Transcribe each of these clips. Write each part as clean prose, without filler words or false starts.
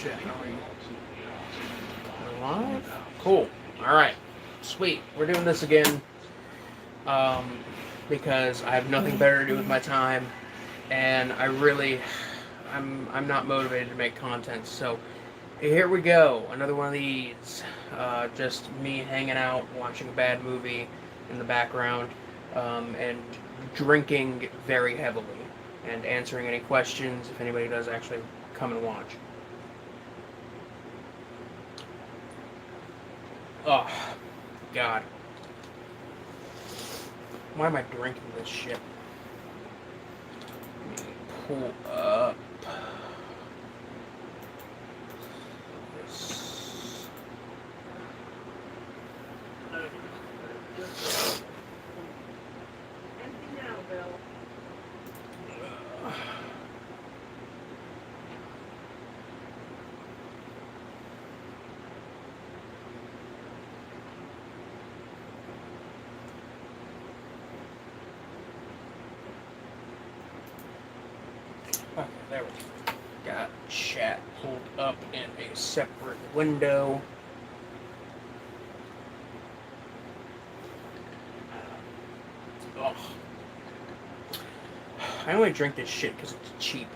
shit. How are you? We're live? Cool. Alright. Sweet. We're doing this again. Um, because I have nothing better to do with my time. And I'm not motivated to make content. So here we go. Another one of these. Just me hanging out, watching a bad movie in the background, and drinking very heavily. And answering any questions if anybody does actually come and watch. Oh, God. Why am I drinking this shit? Let me pull up this. Okay, there we go. Got chat pulled up in a separate window. Oh. I only drink this shit because it's cheap.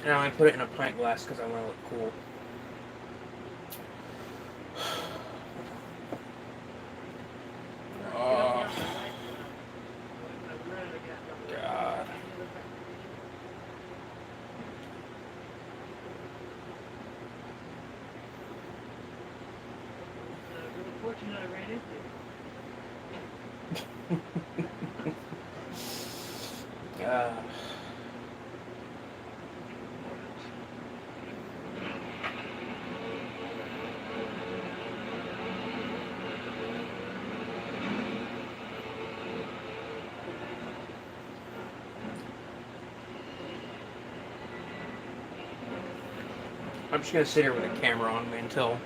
And I only put it in a pint glass because I want to look cool. Oh. God. I'm just gonna sit here with a camera on me until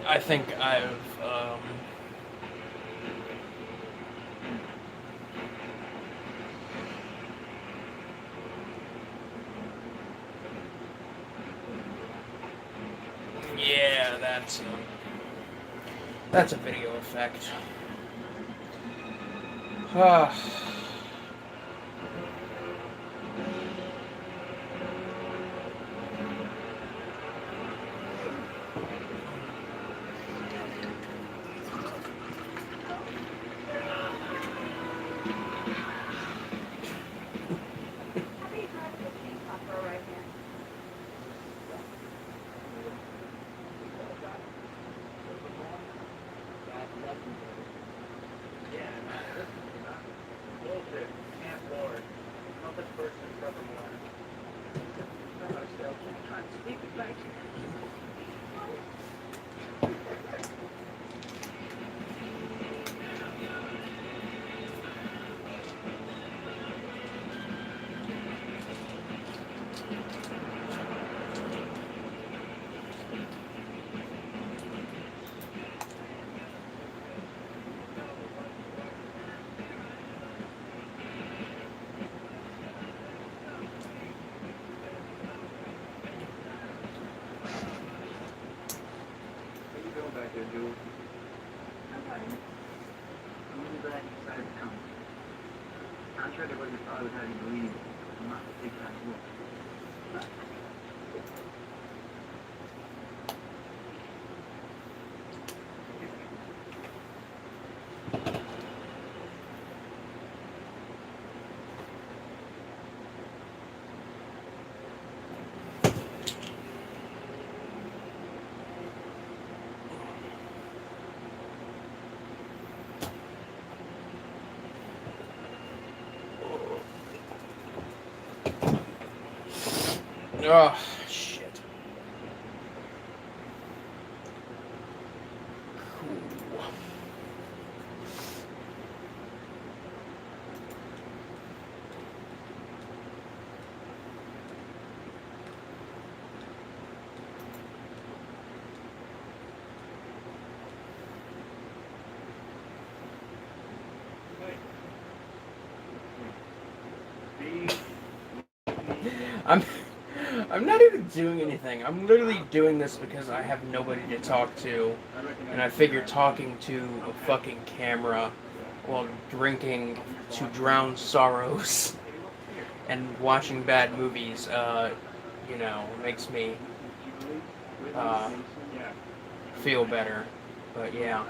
I think I've yeah, that's a video effect. Ah. Contrary to what your father had you believe, I'm not the big time wolf. Oh, shit. Cool. B I'm I'm not even doing anything. I'm literally doing this because I have nobody to talk to, and I figure talking to a fucking camera while drinking to drown sorrows and watching bad movies, makes me uh, feel better. But yeah.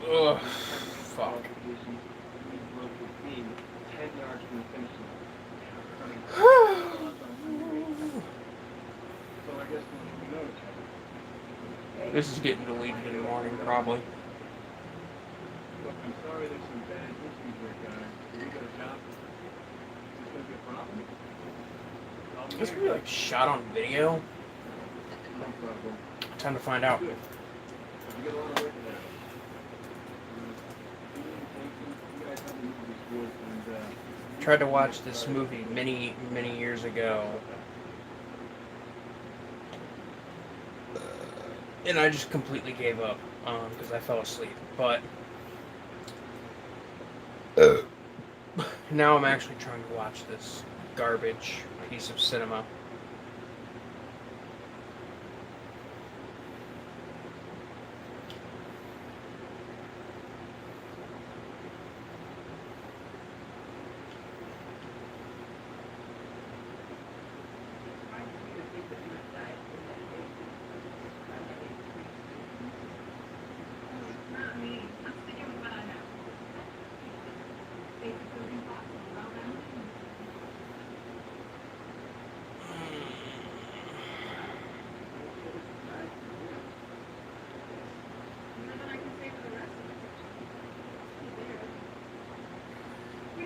Ugh, fuck. This is getting deleted in the morning, probably. I'm sorry there's some bad history here, guys. We got a job. Is this gonna be a problem? This could be like shot on video. No problem. Time to find out. Good. You got a lot of work to do. You guys have to move this wood and Tried to watch this movie many, many years ago. And I just completely gave up because I fell asleep. But now I'm actually trying to watch this garbage piece of cinema.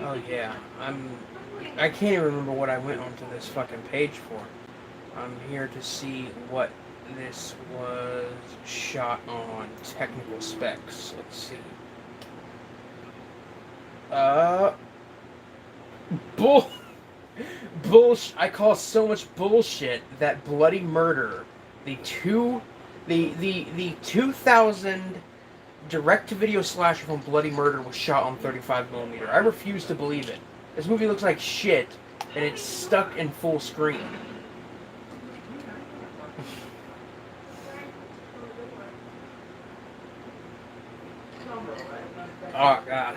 Oh yeah, I can't even remember what I went onto this fucking page for. I'm here to see what this was shot on. Technical specs. Let's see. Bull bullshit. I call so much bullshit that Bloody Murder, the 2000 direct-to-video slasher from Bloody Murder was shot on 35mm. I refuse to believe it. This movie looks like shit, and it's stuck in full screen. Oh, God.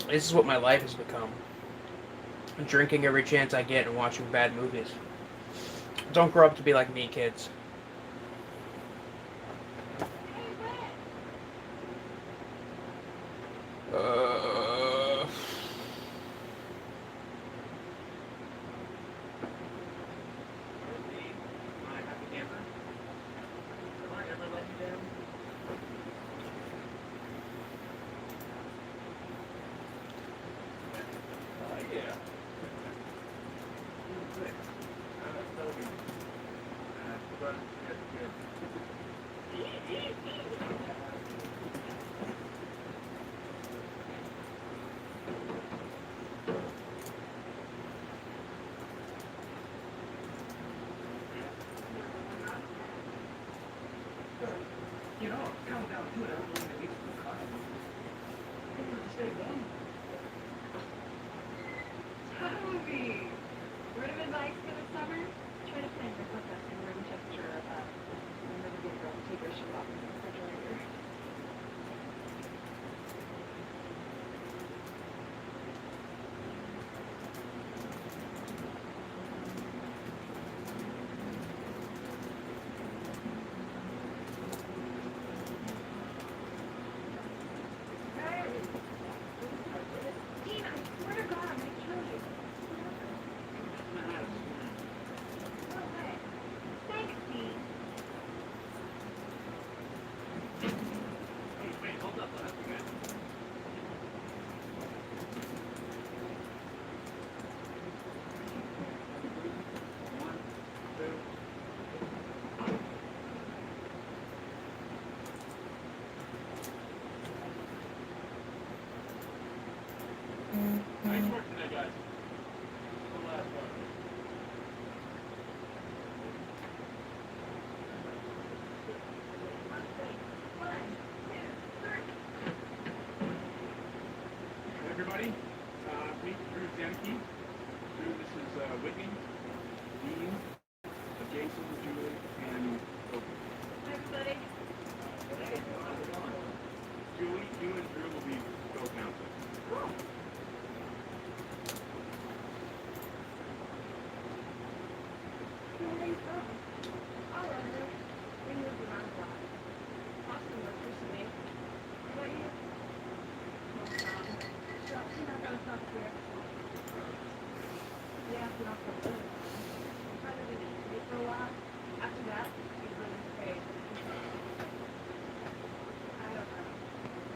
This is what my life has become. Drinking every chance I get and watching bad movies. Don't grow up to be like me, kids. Word of advice for the summer? Try to plan your hookup in room temperature or above. Remember to get a girl to take her shit off in the refrigerator. Dean, I swear to God, I'm gonna kill you. No way. Thanks, Dean. everybody. Meet Drew Zemke. Drew, this is Whitney, Dean, Jason, Julie, and Sophie. Hi, everybody. Hey, how's it going? Julie, you and Drew will be co-counselors. Cool. Where are you from? All over. We moved around a lot. Austin worked for me. How about you? Shucks, you're not gonna talk here. Yeah, not for good. I'm trying to be it for a while. After that, you really pay. I don't know.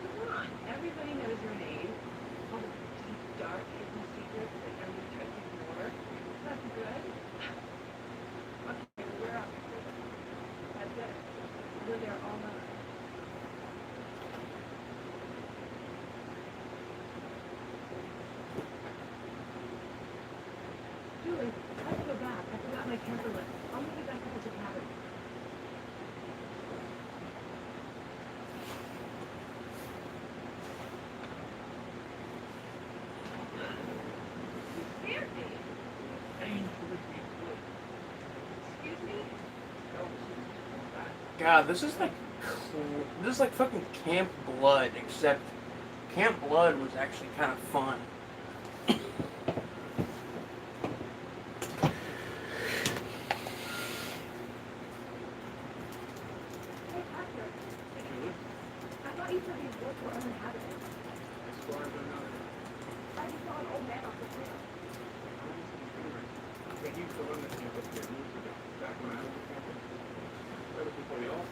Come on, everybody knows your name. All the deep, dark, hidden secrets that everybody tries to ignore. That's good. Okay, we're up. That's it. We're there all night. Julie, I have to go back. I forgot my camper list. I'll meet you back at the cabin. You scared me. Excuse me? God, this is like fucking Camp Blood, except Camp Blood was actually kind of fun. Hey, Parker. Julie, I thought you said these woods were uninhabited. as far as I know, I just saw an old man off the trail. they used to run the camp up here years ago, back when I was a camper. That was before the all.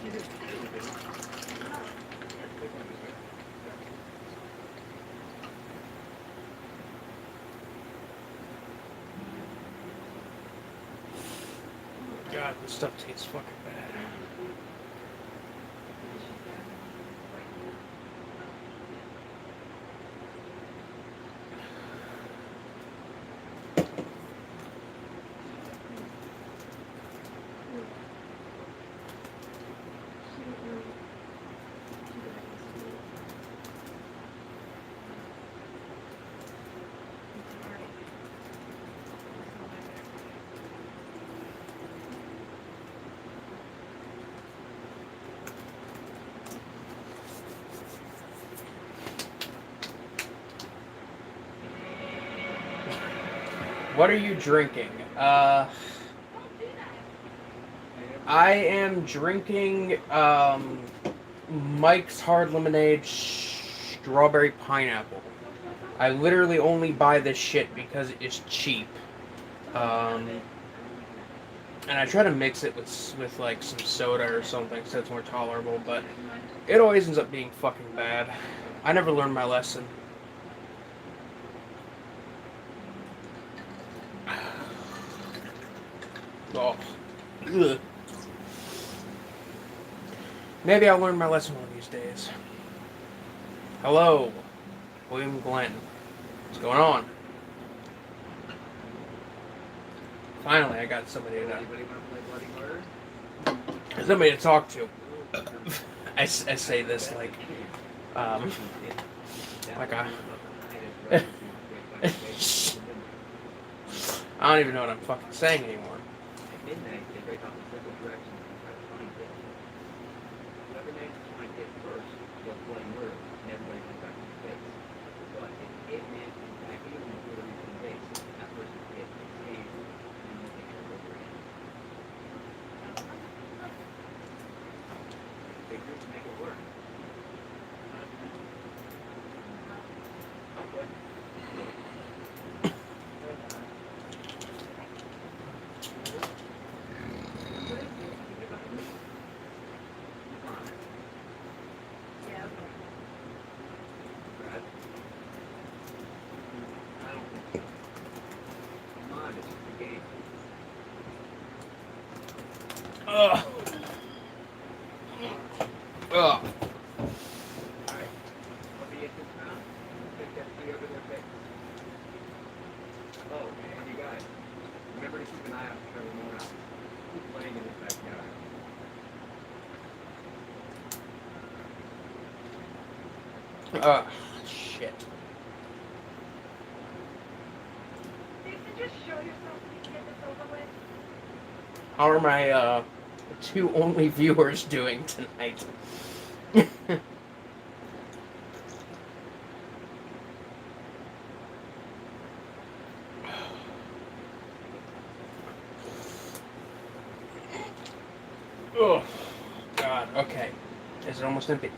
You didn't see it, did you? No. They went this way. God, this stuff tastes fucking bad. What are you drinking? I am drinking Mike's Hard Lemonade Strawberry Pineapple. I literally only buy this shit because it's cheap. And I try to mix it with like some soda or something so it's more tolerable, but it always ends up being fucking bad. I never learned my lesson. Oh. Ugh. Maybe I'll learn my lesson one of these days. Hello, William Glenn. What's going on? Finally, I got somebody Anybody want to play Bloody Murder? somebody to talk to. I say this like a I don't even know what I'm fucking saying anymore. At midnight, they break off in several directions and try to find it. Whoever manages to find it first does Bloody Murder, and everybody comes back to the base. But if it manages to back even the Puerto Rican base, that person gets saved, and you take care of what you're in. Big groups make it work. Okay. Yeah, okay. Brad? I don't think so. Come on, it's just a game. Ugh. Ugh. Alright. Let me get this down. Take that tree over their face. Oh, and you guys, remember to keep an eye out for Trevor Morehouse. He's playing in his backyard. Shit. Jason, just show yourself so we can get this over with. How are my two only viewers doing tonight? Oh, God. Okay. Is it almost empty?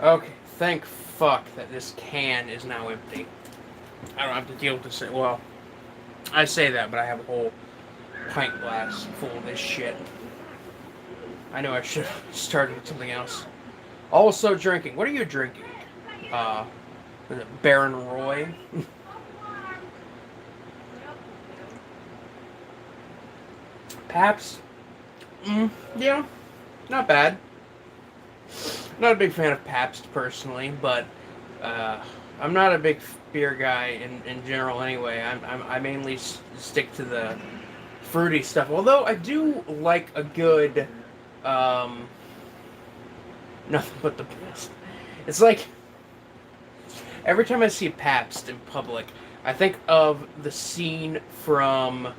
Okay. Thank fuck that this can is now empty. I don't have to deal with this. Well, I say that, but I have a whole pint glass full of this shit. I know I should have started with something else. Also drinking. What are you drinking? Was it Baron Roy? Pabst? Yeah, not bad. Not a big fan of Pabst personally, but I'm not a big beer guy in general anyway. I mainly stick to the fruity stuff. Although I do like a good nothing but the best. It's like every time I see Pabst in public, I think of the scene from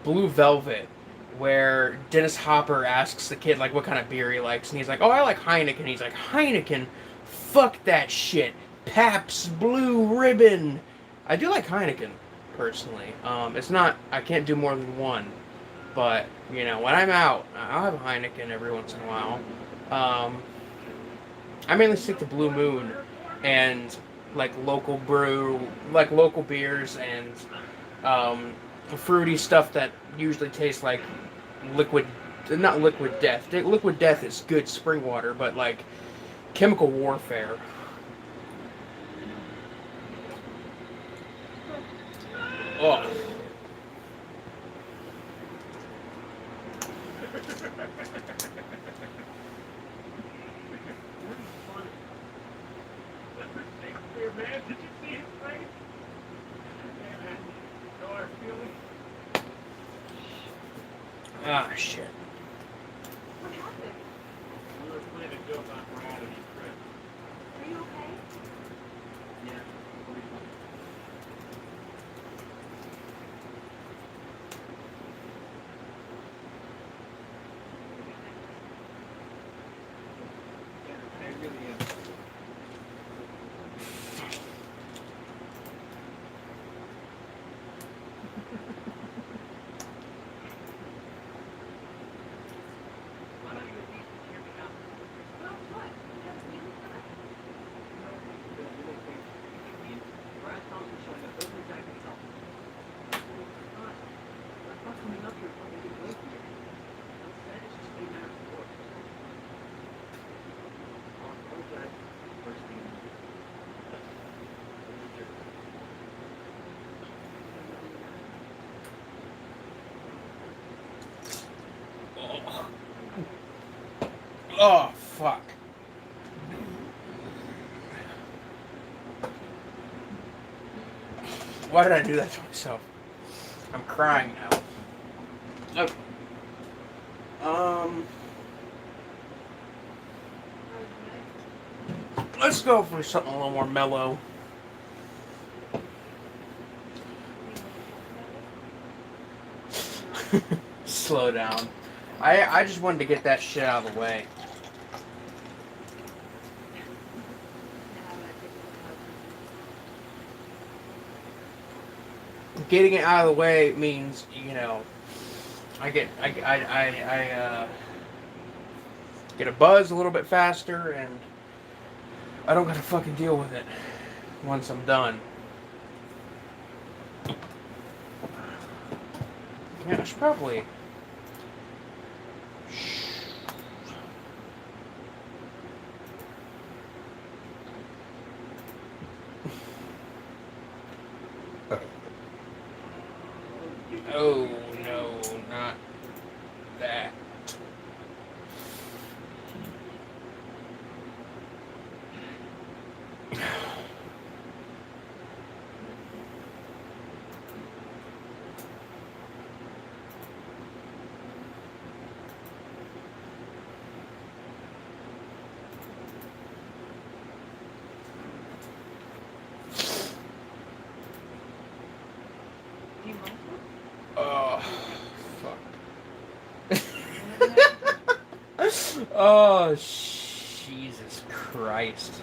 Blue Velvet, where Dennis Hopper asks the kid like what kind of beer he likes, and he's like, "Oh, I like Heineken." He's like, "Heineken? Fuck that shit. Pabst Blue Ribbon." I do like Heineken personally. It's not. I can't do more than one, but you know, when I'm out, I'll have a Heineken every once in a while. I mainly stick to Blue Moon and like local beers and fruity stuff that usually tastes like liquid, not liquid death. Liquid death is good spring water, but like chemical warfare. Oh. Man, did you see his face? Man, you know our feeling? Ah, shit. What happened? We were playing a joke on Brad and he tripped. Are you okay? Yeah. I really am. Why don't you at least hear me out? Well, what? You have a feeling for us? The little things you mean, Brad Thompson showing up doesn't exactly help. I'm not coming up here for me to get away from you. Instead, it's just a matter of course. I'll apologize first thing in the morning. Oh. Oh, fuck. Why did I do that to myself? I'm crying now. Okay. Let's go for something a little more mellow. Slow down. I just wanted to get that shit out of the way. Getting it out of the way means, you know, I get a buzz a little bit faster, and I don't gotta fucking deal with it once I'm done. Yeah, I should probably. Oh no, not that. Oh, Jesus Christ.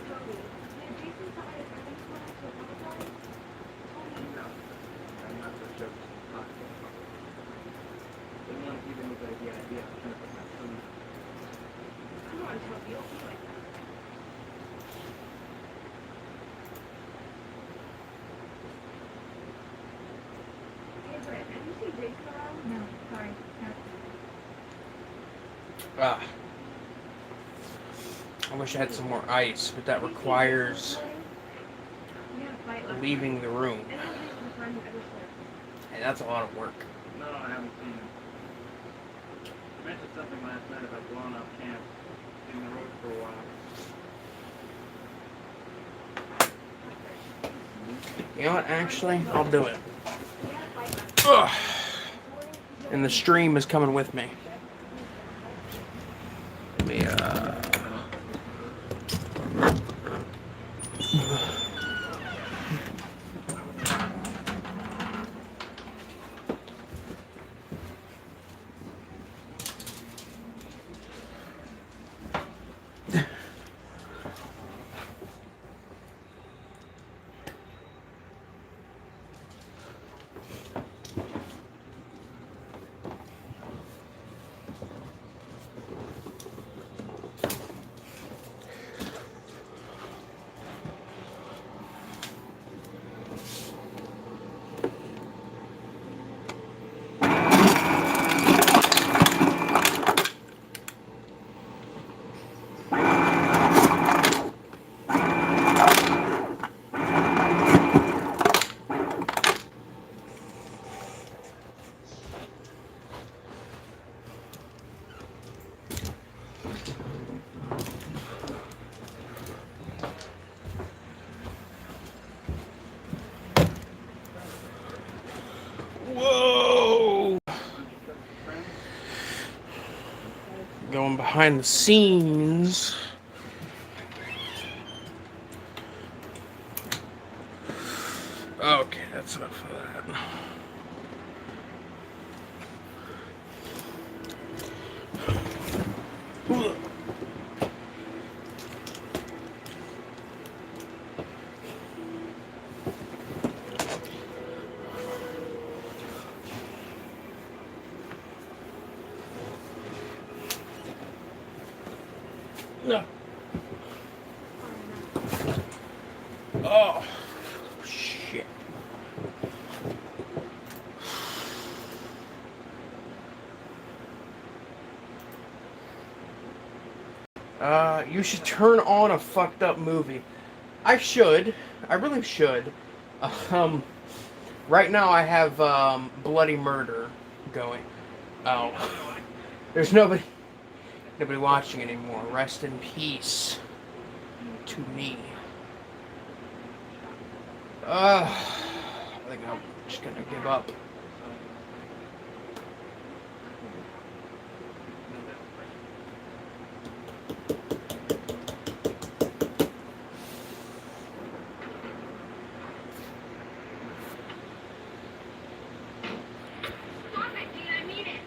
Tony, did Jason tell you if everything's going to apologize? Tony, No, I'm not so sure this is possible. Didn't want to give anybody the idea I'm trying to put my son in. come on, Tony, you don't be like that. Hey, Brent, have you seen Jason around? No, sorry. No. Ah. I wish I had some more ice, but that requires We had a fight last leaving the room. night. And I was the time you ever slept. And that's a lot of work. No, I haven't seen him. He mentioned something last night about blowing up camp, in the road for a while. You know what? Actually, I'll do it. We had a fight last Ugh. And the stream is coming with me. Let me, whoa! Going behind the scenes. Okay, that's enough of that. No. Oh, shit. You should turn on a fucked up movie. I should. I really should. Um, right now I have, Bloody Murder going. Oh. There's nobody watching anymore. Rest in peace to me. I think I'm just gonna give up. Stop it, Dean, I mean it.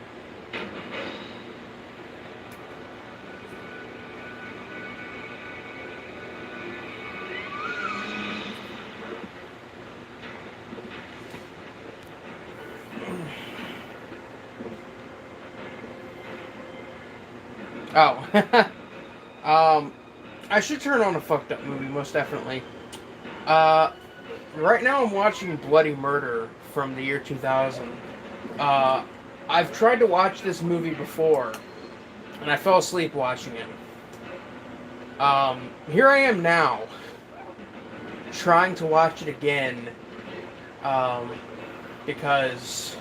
Oh. I should turn on a fucked up movie, most definitely. Right now I'm watching Bloody Murder from the year 2000. I've tried to watch this movie before, and I fell asleep watching it. Here I am now, trying to watch it again, because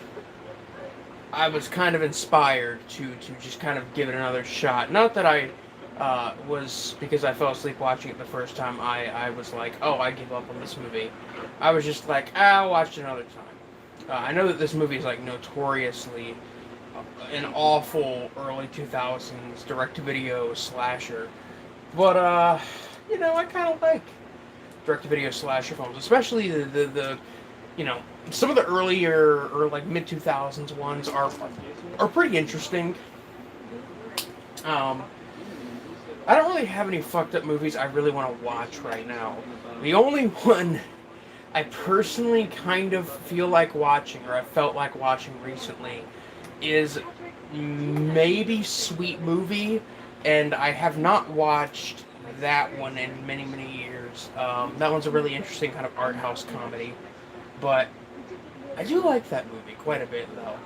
I was kind of inspired to just kind of give it another shot. Not that I was because I fell asleep watching it the first time. I was like, oh, I give up on this movie. I was just like, I'll watch it another time. I know that this movie is like notoriously an awful early 2000s direct-to-video slasher, but I kind of like direct-to-video slasher films, especially the some of the earlier or like mid 2000s ones are pretty interesting. Um, I don't really have any fucked up movies I really want to watch right now. The only one I personally kind of feel like watching, or I felt like watching recently, is maybe Sweet Movie, and I have not watched that one in many, many years. That one's a really interesting kind of art house comedy, but I do like that movie quite a bit, though.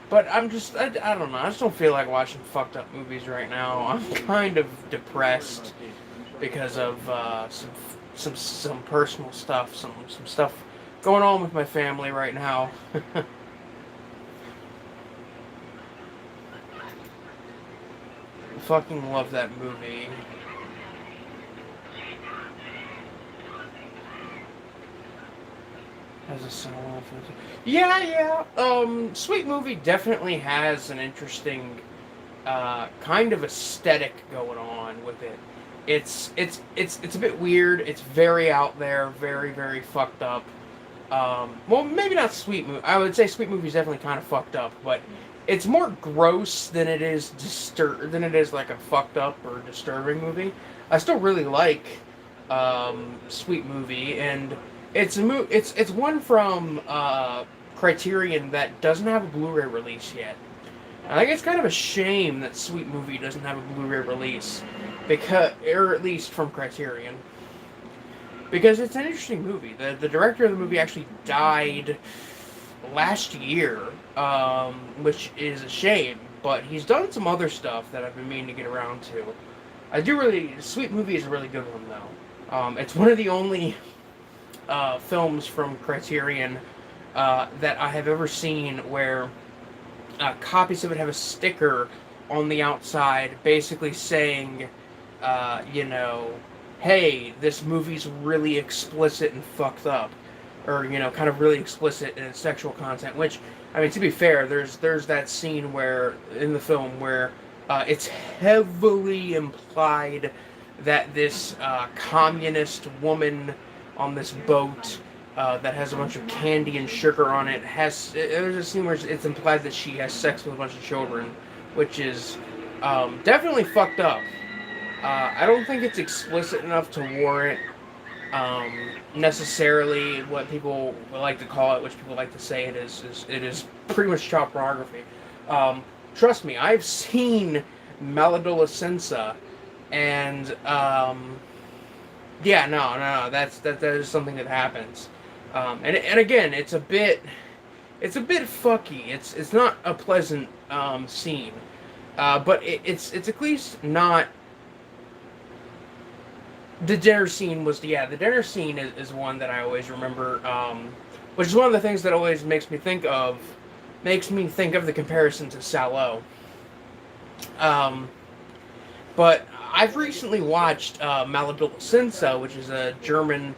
But I don't know. I just don't feel like watching fucked up movies right now. I'm kind of depressed because of some personal stuff, some stuff going on with my family right now. I fucking love that movie. Has a similar. Yeah. Sweet Movie definitely has an interesting kind of aesthetic going on with it. It's a bit weird. It's very out there, very very fucked up. Well, maybe not Sweet Movie. I would say Sweet Movie is definitely kind of fucked up, but it's more gross than it is like a fucked up or disturbing movie. I still really like Sweet Movie, and it's one from Criterion that doesn't have a Blu-ray release yet. I think it's kind of a shame that Sweet Movie doesn't have a Blu-ray release, or at least from Criterion, because it's an interesting movie. The director of the movie actually died last year, which is a shame. But he's done some other stuff that I've been meaning to get around to. Sweet Movie is a really good one though. It's one of the only films from Criterion that I have ever seen where copies of it have a sticker on the outside basically saying, hey, this movie's really explicit and fucked up. Or, kind of really explicit in its sexual content, which, I mean, to be fair, there's that scene in the film where it's heavily implied that this communist woman on this boat that has a bunch of candy and sugar on it there's a scene where it's implied that she has sex with a bunch of children, which is definitely fucked up. I don't think it's explicit enough to warrant necessarily what people like to call it, which people like to say it is. It is pretty much child pornography. Trust me, I've seen Maladolescenza, and yeah, no, that is something that happens. And again, it's a bit fucky. It's not a pleasant scene, but it's at least not. The dinner scene the dinner scene is one that I always remember, which is one of the things that always makes me think of the comparison to Salo. But I've recently watched Maladolescenza, which is a German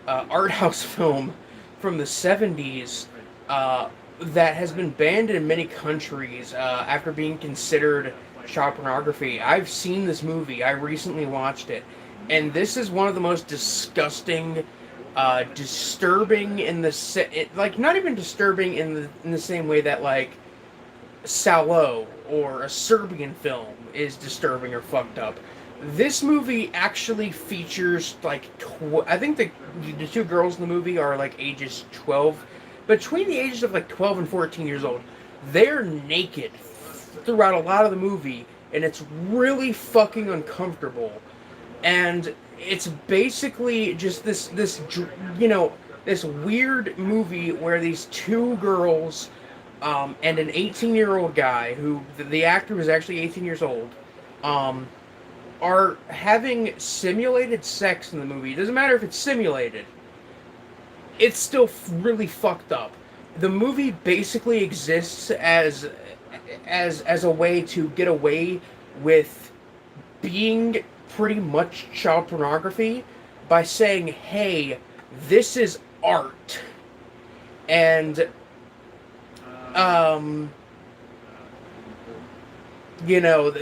art house film from the 70s that has been banned in many countries after being considered child pornography. I've seen this movie. I recently watched it. And this is one of the most disgusting, disturbing not even disturbing in the same way that like Salo or a Serbian film is disturbing or fucked up. This movie actually features like I think the two girls in the movie are like ages 12, between the ages of like 12 and 14 years old. They're naked throughout a lot of the movie, and it's really fucking uncomfortable. And it's basically just this weird movie where these two girls and an 18-year-old guy, who the actor was actually 18 years old, are having simulated sex in the movie. It doesn't matter if it's simulated. It's still really fucked up. The movie basically exists as a way to get away with being pretty much child pornography by saying, hey, this is art. And, you know,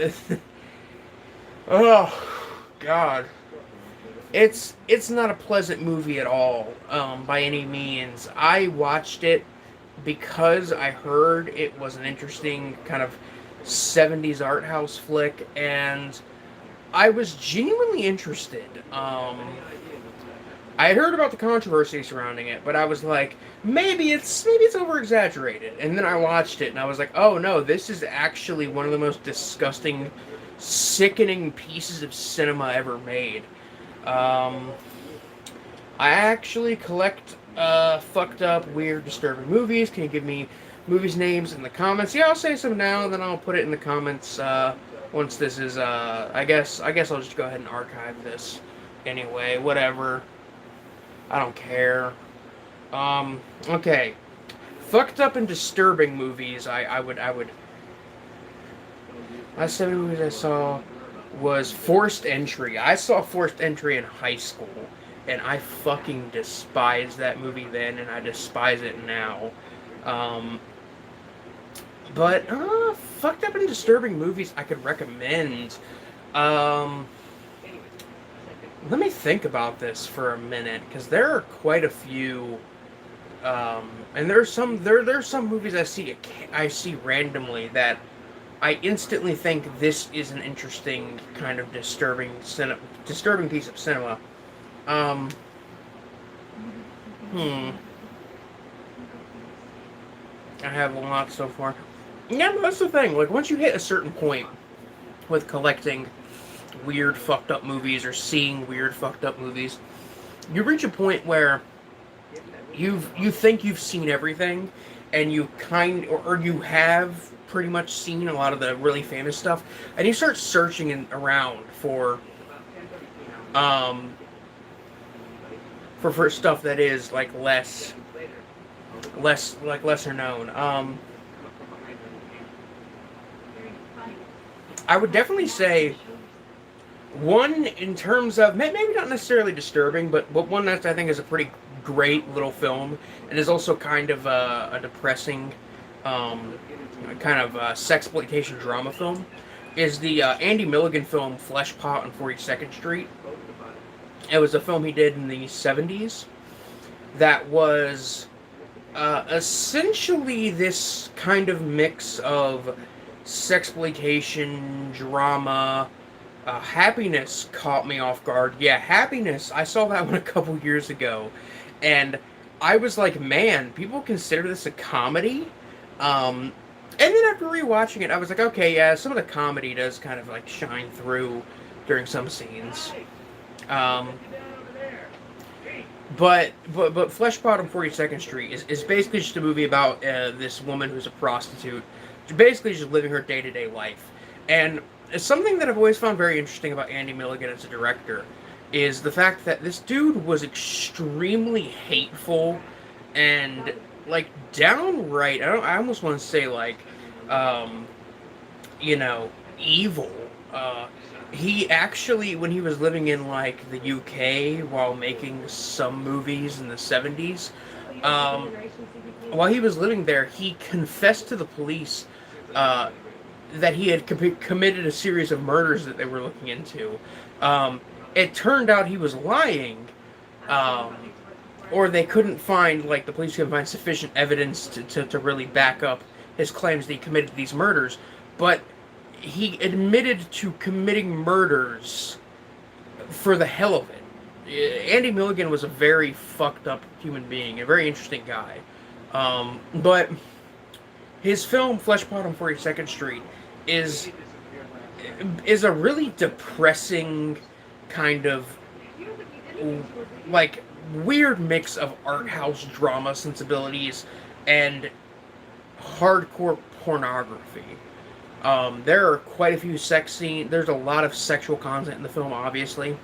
oh, God. It's not a pleasant movie at all, by any means. I watched it because I heard it was an interesting kind of 70s art house flick, and I was genuinely interested. I had heard about the controversy surrounding it, but I was like, maybe it's over exaggerated. And then I watched it, and I was like, oh no, this is actually one of the most disgusting, sickening pieces of cinema ever made. I actually collect fucked up, weird, disturbing movies. Can you give me movies names in the comments? Yeah, I'll say some now, then I'll put it in the comments once this is. I guess I'll just go ahead and archive this. Anyway, whatever. I don't care. Okay. Fucked up and disturbing movies. I would. Last 7 movies I saw was Forced Entry. I saw Forced Entry in high school, and I fucking despised that movie then, and I despise it now. But fucked up and disturbing movies I could recommend. Let me think about this for a minute, because there are quite a few. And there's some movies I see randomly that I instantly think this is an interesting kind of disturbing piece of cinema. I have a lot so far. Yeah, but that's the thing. Like, once you hit a certain point with collecting weird, fucked up movies or seeing weird, fucked up movies, you reach a point where you think you've seen everything, and you you have pretty much seen a lot of the really famous stuff, and you start searching around for stuff that is like lesser known. I would definitely say one in terms of maybe not necessarily disturbing, but one that I think is a pretty great little film, and is also kind of a depressing kind of sexploitation drama film, is the Andy Milligan film Fleshpot on 42nd Street. It was a film he did in the 70s that was essentially this kind of mix of sexploitation, drama. Happiness caught me off guard. Yeah, Happiness, I saw that one a couple years ago, and I was like, man, people consider this a comedy? And then after rewatching it, I was like, okay, yeah, some of the comedy does kind of like shine through during some scenes. But Fleshpot on 42nd Street is basically just a movie about this woman who's a prostitute, basically just living her day-to-day life. And something that I've always found very interesting about Andy Milligan as a director is the fact that this dude was extremely hateful and like downright, I almost want to say like evil. He actually, when he was living in like the UK while making some movies in the 70s, while he was living there, he confessed to the police that he had committed a series of murders that they were looking into. It turned out he was lying, or they couldn't find, like, the police couldn't find sufficient evidence to really back up his claims that he committed these murders. But he admitted to committing murders for the hell of it. Andy Milligan was a very fucked up human being, a very interesting guy. But his film, Fleshpot on 42nd Street, is a really depressing kind of like weird mix of art house drama sensibilities and hardcore pornography. There are quite a few sex scenes. There's a lot of sexual content in the film, obviously,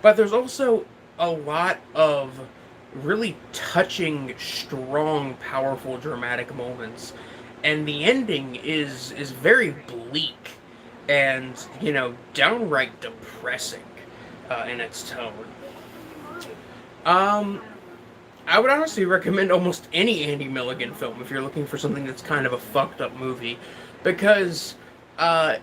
but there's also a lot of really touching, strong, powerful, dramatic moments. And the ending is very bleak. and, downright depressing in its tone. Um, I would honestly recommend almost any Andy Milligan film if you're looking for something that's kind of a fucked up movie, because,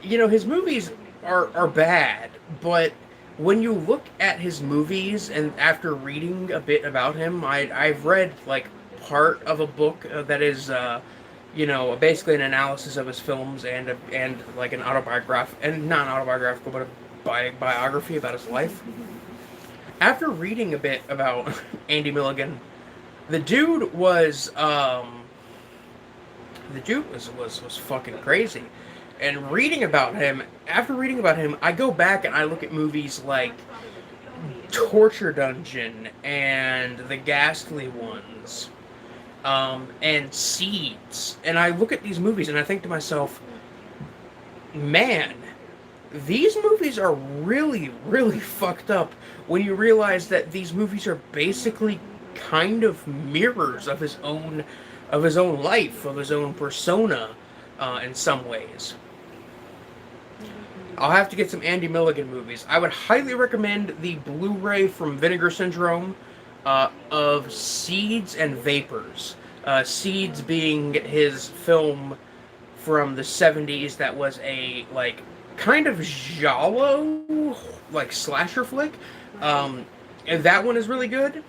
his movies are bad, but when you look at his movies and after reading a bit about him, I've read like part of a book that is, basically an analysis of his films and like an autobiograph and not an autobiographical, but a biography about his life. After reading a bit about Andy Milligan, the dude was was fucking crazy. And after reading about him, I go back and I look at movies like Torture Dungeon and The Ghastly Ones, and Seeds, and I look at these movies and I think to myself, man, these movies are really, really fucked up when you realize that these movies are basically kind of mirrors of his own life, of his own persona, in some ways. I'll have to get some Andy Milligan movies. I would highly recommend the Blu-ray from Vinegar Syndrome of Seeds and Vapors. Seeds being his film from the 70s that was a, like, kind of giallo, like, slasher flick. And that one is really good.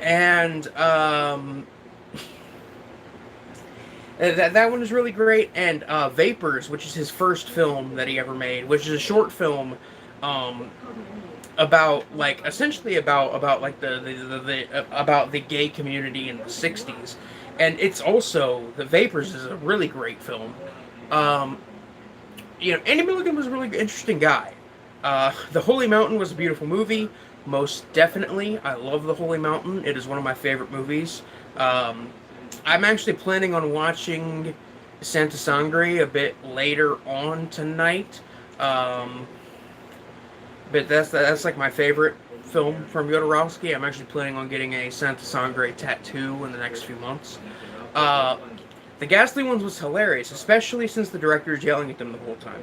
And, that one is really great, and Vapors, which is his first film that he ever made, which is a short film about like essentially about like the about the gay community in the '60s, and it's also the Vapors is a really great film. Andy Milligan was a really interesting guy. The Holy Mountain was a beautiful movie, most definitely. I love The Holy Mountain. It is one of my favorite movies. I'm actually planning on watching Santa Sangre a bit later on tonight. But that's like my favorite film from Jodorowsky. I'm actually planning on getting a Santa Sangre tattoo in the next few months. The Ghastly Ones was hilarious, especially since the director is yelling at them the whole time.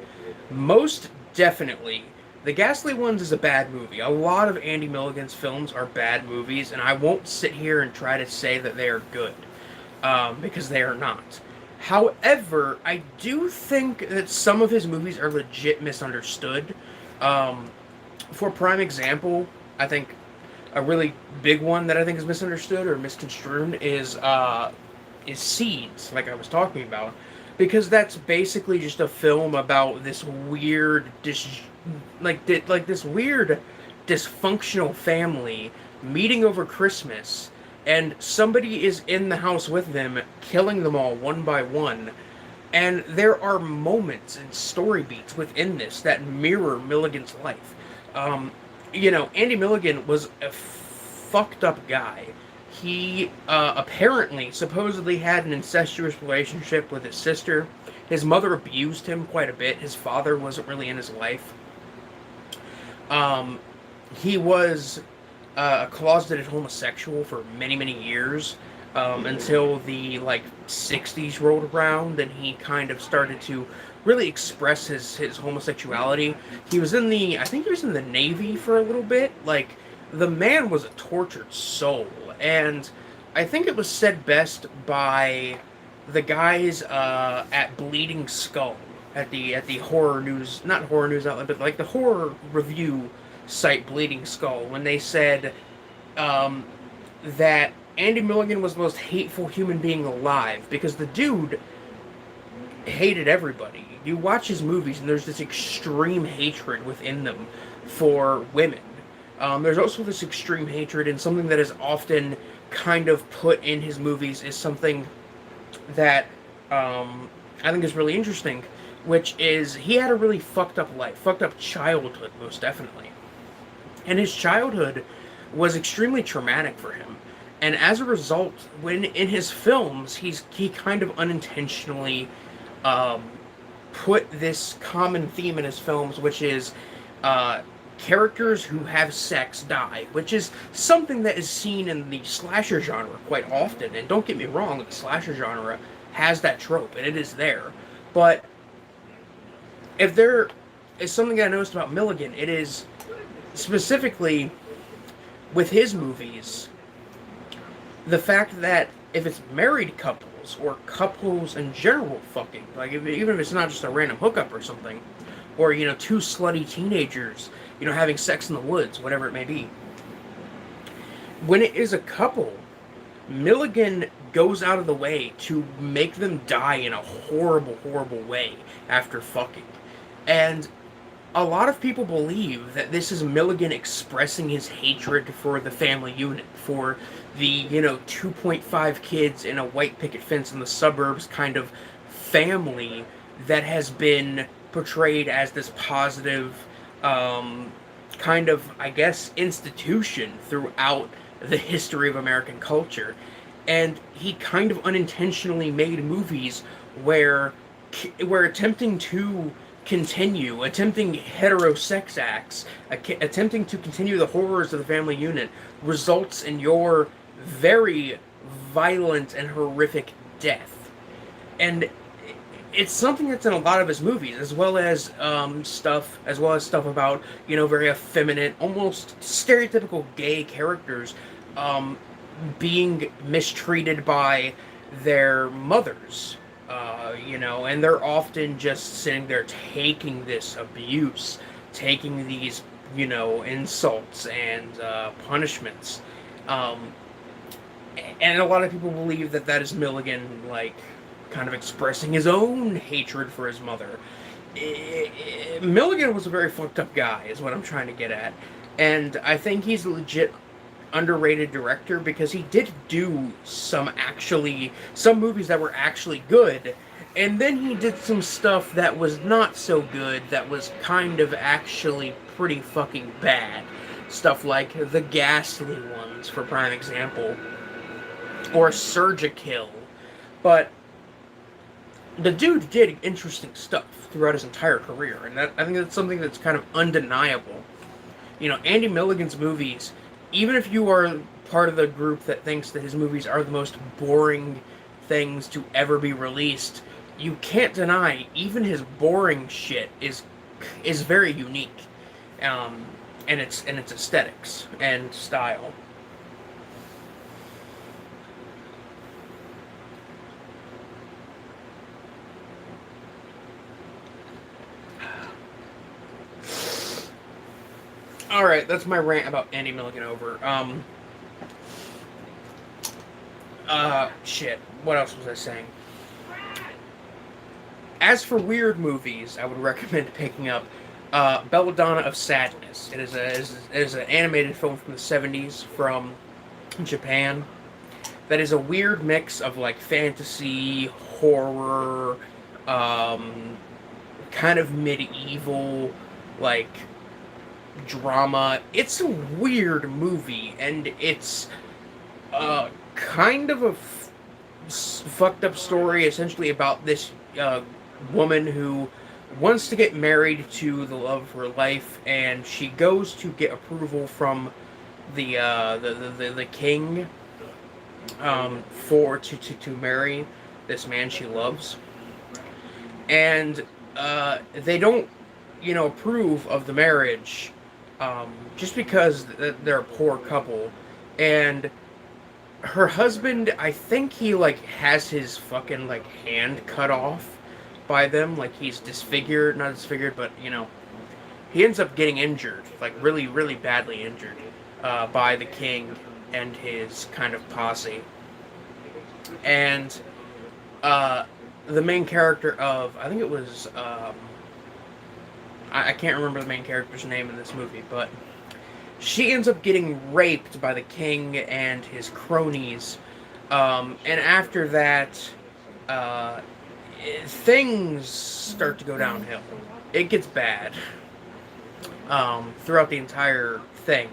Most definitely, The Ghastly Ones is a bad movie. A lot of Andy Milligan's films are bad movies, and I won't sit here and try to say that they are good. Because they are not. However, I do think that some of his movies are legit misunderstood. For prime example, I think a really big one that I think is misunderstood or misconstrued is Seeds, like I was talking about, because that's basically just a film about this weird, this weird dysfunctional family meeting over Christmas. And somebody is in the house with them, killing them all one by one. And there are moments and story beats within this that mirror Milligan's life. Andy Milligan was a fucked up guy. He supposedly had an incestuous relationship with his sister. His mother abused him quite a bit. His father wasn't really in his life. He was a closeted homosexual for many, many years, until the 60s rolled around, and he kind of started to really express his homosexuality. He was I think he was in the Navy for a little bit. Like, the man was a tortured soul, and I think it was said best by the guys at Bleeding Skull, at the horror news, not horror news outlet, but like the horror review site Bleeding Skull, when they said that Andy Milligan was the most hateful human being alive, because the dude hated everybody. You watch his movies and there's this extreme hatred within them for women. There's also this extreme hatred, and something that is often kind of put in his movies is something that I think is really interesting, which is he had a really fucked up life, fucked up childhood, most definitely. And his childhood was extremely traumatic for him. And as a result, when in his films, he kind of unintentionally put this common theme in his films, which is characters who have sex die, which is something that is seen in the slasher genre quite often. And don't get me wrong, the slasher genre has that trope, and it is there. But if there is something I noticed about Milligan, it is specifically with his movies, the fact that if it's married couples or couples in general fucking, like even if it's not just a random hookup or something, or two slutty teenagers, having sex in the woods, whatever it may be. When it is a couple, Milligan goes out of the way to make them die in a horrible, horrible way after fucking. And a lot of people believe that this is Milligan expressing his hatred for the family unit, for the, 2.5 kids in a white picket fence in the suburbs kind of family that has been portrayed as this positive kind of, I guess, institution throughout the history of American culture. And he kind of unintentionally made movies where attempting heterosex acts, attempting to continue the horrors of the family unit, results in your very violent and horrific death. And it's something that's in a lot of his movies, as well as stuff about very effeminate, almost stereotypical gay characters being mistreated by their mothers. And they're often just sitting there taking this abuse, taking these, insults and punishments. And a lot of people believe that is Milligan, like, kind of expressing his own hatred for his mother. Milligan was a very fucked up guy, is what I'm trying to get at. And I think he's a legit underrated director because he did do some movies that were actually good, and then he did some stuff that was not so good, that was kind of actually pretty fucking bad. Stuff like The Ghastly Ones, for prime example, or Surgikill. But the dude did interesting stuff throughout his entire career, and I think that's something that's kind of undeniable. Andy Milligan's movies, even if you are part of the group that thinks that his movies are the most boring things to ever be released, you can't deny even his boring shit is very unique, and its aesthetics and style. Alright, that's my rant about Andy Milligan over. Shit. What else was I saying? As for weird movies, I would recommend picking up Belladonna of Sadness. It is an animated film from the 70s from Japan that is a weird mix of, like, fantasy, horror, kind of medieval, like, drama. It's a weird movie, and it's kind of a fucked up story, essentially about this woman who wants to get married to the love of her life, and she goes to get approval from the king to marry this man she loves, and they don't approve of the marriage, just because they're a poor couple. And her husband, I think he, like, has his fucking, like, hand cut off by them. Like, he's disfigured, not disfigured, but, he ends up getting injured, like, really, really badly injured, by the king and his kind of posse. And, the main character of, I think it was, I can't remember the main character's name in this movie, but she ends up getting raped by the king and his cronies. And after that, things start to go downhill. It gets bad throughout the entire thing.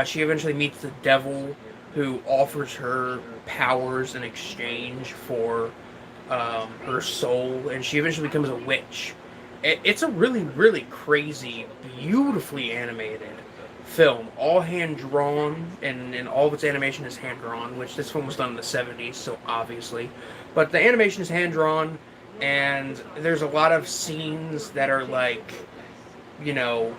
She eventually meets the devil, who offers her powers in exchange for her soul, and she eventually becomes a witch. It's a really, really crazy, beautifully animated film, all hand-drawn, and all of its animation is hand-drawn, which this film was done in the 70s, so obviously. But the animation is hand-drawn, and there's a lot of scenes that are like, you know,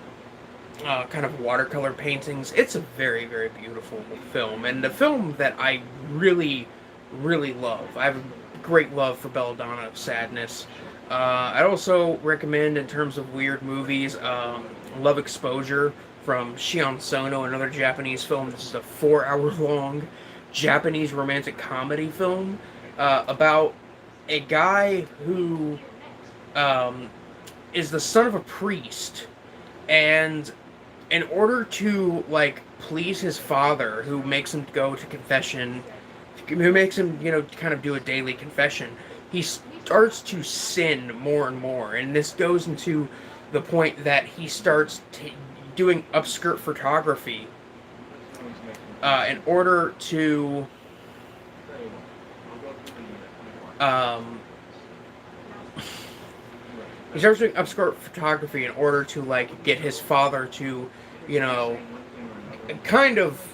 kind of watercolor paintings. It's a very, very beautiful film, and a film that I really, really love. I have a great love for Belladonna of Sadness. I'd also recommend, in terms of weird movies, Love Exposure from Shion Sono, another Japanese film. This is a 4-hour long Japanese romantic comedy film about a guy who um, is the son of a priest, and in order to like please his father, who makes him go to confession, who makes him, you know, kind of do a daily confession, he starts to sin more and more, and this goes into the point that he starts doing upskirt photography in order to um, he starts doing upskirt photography in order to like get his father to, you know, kind of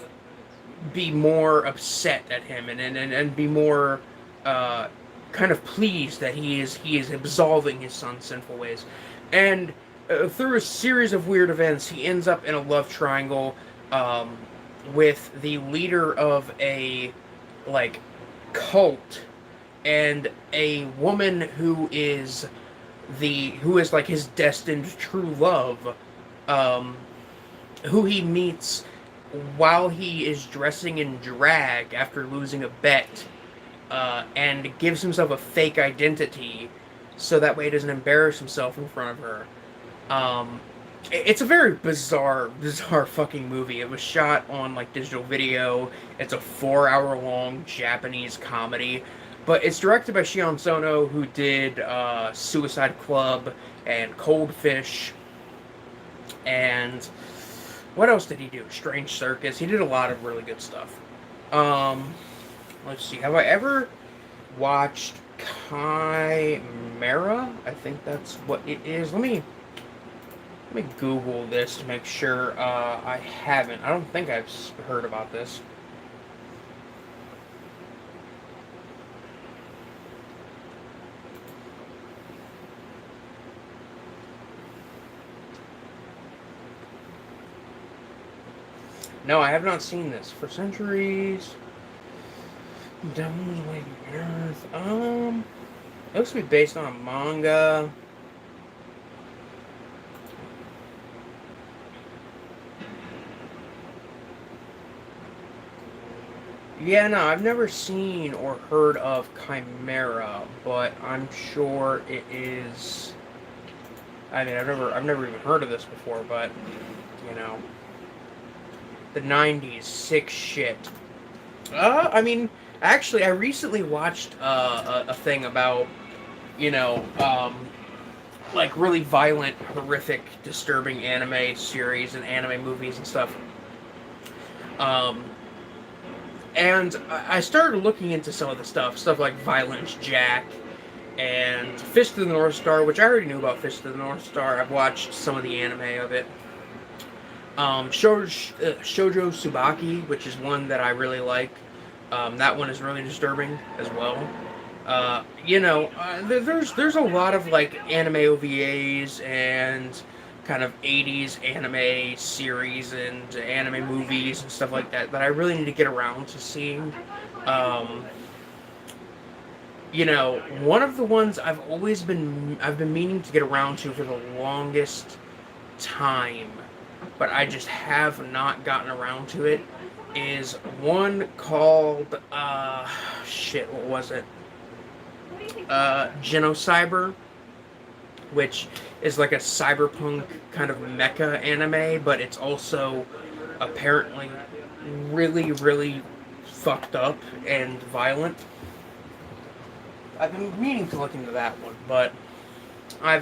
be more upset at him, and be more kind of pleased that he is absolving his son's sinful ways. And through a series of weird events, he ends up in a love triangle with the leader of a like cult, and a woman who is like his destined true love, who he meets while he is dressing in drag after losing a bet, and gives himself a fake identity so that way he doesn't embarrass himself in front of her. It's a very bizarre fucking movie. It was shot on like digital video. It's a 4-hour long Japanese comedy, but it's directed by Shion Sono, who did Suicide Club and Cold Fish, and what else did he do? Strange Circus. He did a lot of really good stuff. Let's see. Have I ever watched Chimera? I think that's what it is. Let me Google this to make sure I haven't. I don't think I've heard about this. No, I have not seen this. For centuries, Devils Waiting Earth. It looks to be based on a manga. Yeah, no, I've never seen or heard of Chimera, but I'm sure it is. I mean, I've never even heard of this before, but you know, the '90s, sick shit. I mean, actually, I recently watched a thing about, you know, like really violent, horrific, disturbing anime series and anime movies and stuff. And I started looking into some of the stuff like Violence Jack and Fist of the North Star, which I already knew about Fist of the North Star. I've watched some of the anime of it. Shoujo Tsubaki, which is one that I really like. That one is really disturbing as well. You know, there's a lot of like anime OVAs and kind of 80s anime series and anime movies and stuff like that I really need to get around to seeing. You know, one of the ones I've been meaning to get around to for the longest time, but I just have not gotten around to it, is one called shit, what was it? Genocyber, which is like a cyberpunk kind of mecha anime, but it's also apparently really, really fucked up and violent. I've been meaning to look into that one, but I